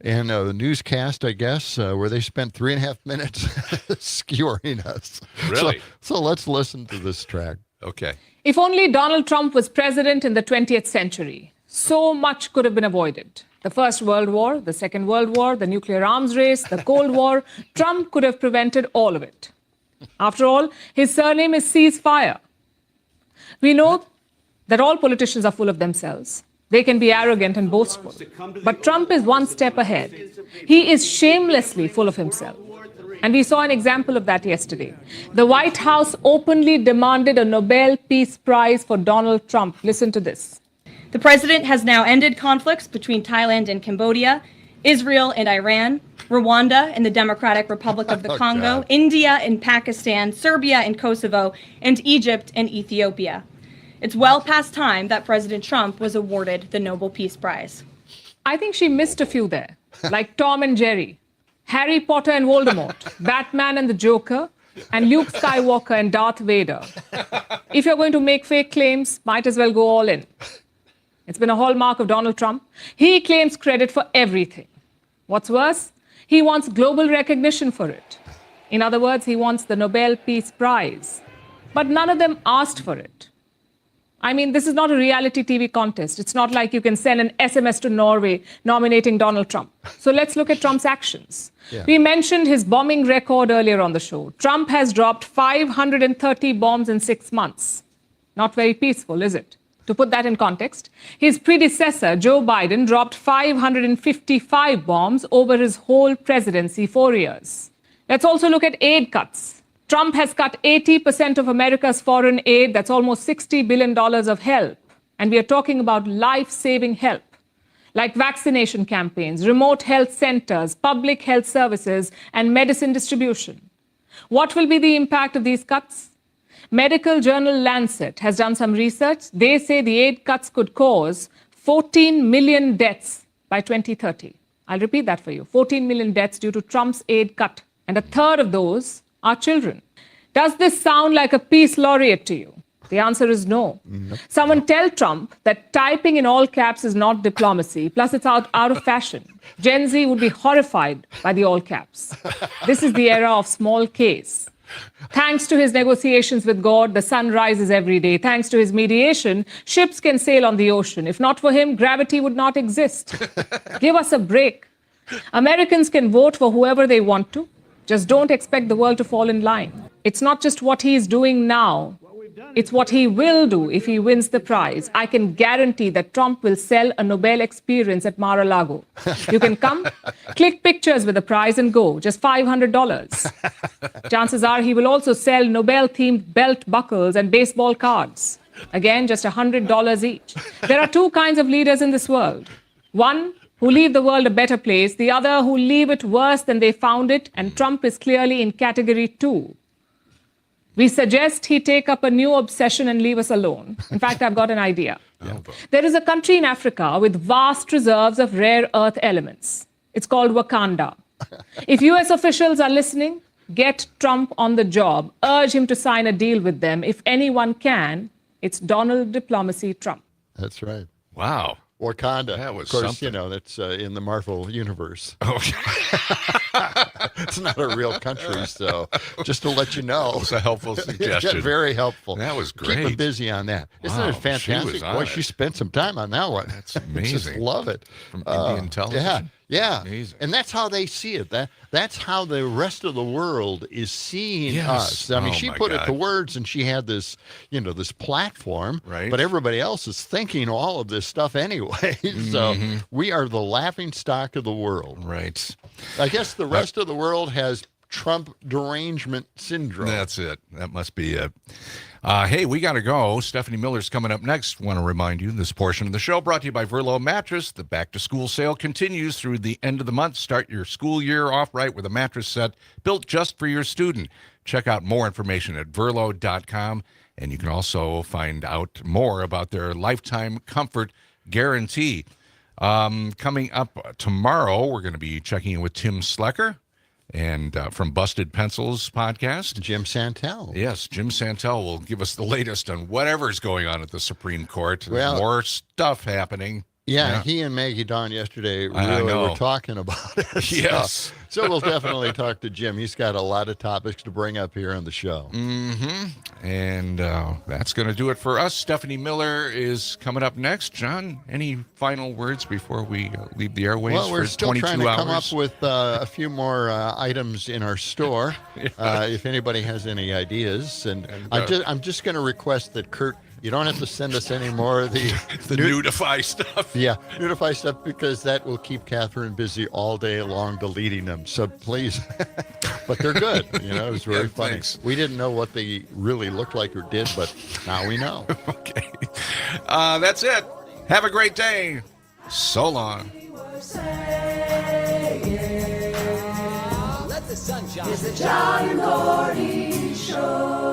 And a newscast, I guess, where they spent 3.5 minutes skewering us.
Really?
So let's listen to this track.
Okay.
If only Donald Trump was president in the 20th century, so much could have been avoided. The First World War, the Second World War, the nuclear arms race, the Cold War, Trump could have prevented all of it. After all, his surname is Ceasefire. We know that all politicians are full of themselves. They can be arrogant and boastful. But Trump is one step ahead. He is shamelessly full of himself. And we saw an example of that yesterday. The White House openly demanded a Nobel Peace Prize for Donald Trump. Listen to this.
The president has now ended conflicts between Thailand and Cambodia, Israel and Iran, Rwanda and the Democratic Republic of the Congo, India and Pakistan, Serbia and Kosovo, and Egypt and Ethiopia. It's well past time that President Trump was awarded the Nobel Peace Prize.
I think she missed a few there, like Tom and Jerry, Harry Potter and Voldemort, Batman and the Joker, and Luke Skywalker and Darth Vader. If you're going to make fake claims, might as well go all in. It's been a hallmark of Donald Trump. He claims credit for everything. What's worse, he wants global recognition for it. In other words, he wants the Nobel Peace Prize. But none of them asked for it. I mean, this is not a reality TV contest. It's not like you can send an SMS to Norway nominating Donald Trump. So let's look at Trump's actions. Yeah. We mentioned his bombing record earlier on the show. Trump has dropped 530 bombs in 6 months. Not very peaceful, is it? To put that in context, his predecessor, Joe Biden, dropped 555 bombs over his whole presidency, 4 years. Let's also look at aid cuts. Trump has cut 80% of America's foreign aid. That's almost $60 billion of help. And we are talking about life-saving help, like vaccination campaigns, remote health centers, public health services, and medicine distribution. What will be the impact of these cuts? Medical journal Lancet has done some research. They say the aid cuts could cause 14 million deaths by 2030. I'll repeat that for you. 14 million deaths due to Trump's aid cut. And a third of those are children. Does this sound like a peace laureate to you? The answer is no. Nope. Someone tell Trump that typing in all caps is not diplomacy, plus it's out of fashion. Gen Z would be horrified by the all caps. This is the era of small case. Thanks to his negotiations with God, the sun rises every day. Thanks to his mediation, ships can sail on the ocean. If not for him, gravity would not exist. Give us a break. Americans can vote for whoever they want to. Just don't expect the world to fall in line. It's not just what he is doing now. It's what he will do if he wins the prize. I can guarantee that Trump will sell a Nobel experience at Mar-a-Lago. You can come, click pictures with the prize and go. Just $500. Chances are he will also sell Nobel-themed belt buckles and baseball cards. Again, just $100 each. There are two kinds of leaders in this world. One who leave the world a better place, the other who leave it worse than they found it, and Trump is clearly in category 2. We suggest he take up a new obsession and leave us alone. In fact, I've got an idea. There is a country in Africa with vast reserves of rare earth elements. It's called Wakanda. If US officials are listening, get Trump on the job. Urge him to sign a deal with them. If anyone can, it's Donald Diplomacy Trump.
That's right.
Wow.
Wakanda.
That was
of course,
something.
that's in the Marvel universe.
Oh,
It's not a real country, so just to let you know.
That was a helpful suggestion.
Yeah, very helpful.
That was great.
Keep them busy on that. Isn't
Wow,
it
she
fantastic?
was on
Boy,
it.
she spent some time on that one.
That's amazing.
Just love it.
From Indian television?
Yeah, yeah.
Amazing.
And that's how they see it. That's how the rest of the world is seeing
Yes.
us. I mean,
Oh,
she
my
put it
God.
to words, and she had this, this platform.
Right.
But everybody else is thinking all of this stuff anyway. So we are the laughing stock of the world.
Right.
I guess the rest of the world has Trump derangement syndrome.
That's it. That must be it. Hey, we got to go. Stephanie Miller's coming up next. Want to remind you, this portion of the show brought to you by Verlo Mattress. The back-to-school sale continues through the end of the month. Start your school year off right with a mattress set built just for your student. Check out more information at verlo.com, and you can also find out more about their lifetime comfort guarantee. Coming up tomorrow, we're going to be checking in with Tim Slecker. And from Busted Pencils podcast,
Jim Santel.
Yes, Jim Santel will give us the latest on whatever's going on at the Supreme Court.
Well,
more stuff happening.
Yeah, he and Maggie Dawn yesterday
I
really
know.
were talking about it.
Yes.
So we'll definitely talk to Jim. He's got a lot of topics to bring up here on the show.
Mm-hmm. And that's going to do it for us. Stephanie Miller is coming up next. John, any final words before we leave the airwaves
Well, we're
for
still
22
trying to
hours?
come up with a few more items in our store. If anybody has any ideas, and I'm just going to request that Kurt, you don't have to send us any more of the
Nudify stuff.
Yeah, Nudify stuff, because that will keep Catherine busy all day long deleting them. So please, but they're good. It was very funny.
Thanks.
We didn't know what they really looked like or did, but now we know.
Okay. That's it. Have a great day. So long.
Let the sun shine. It's the John and Gordy Show.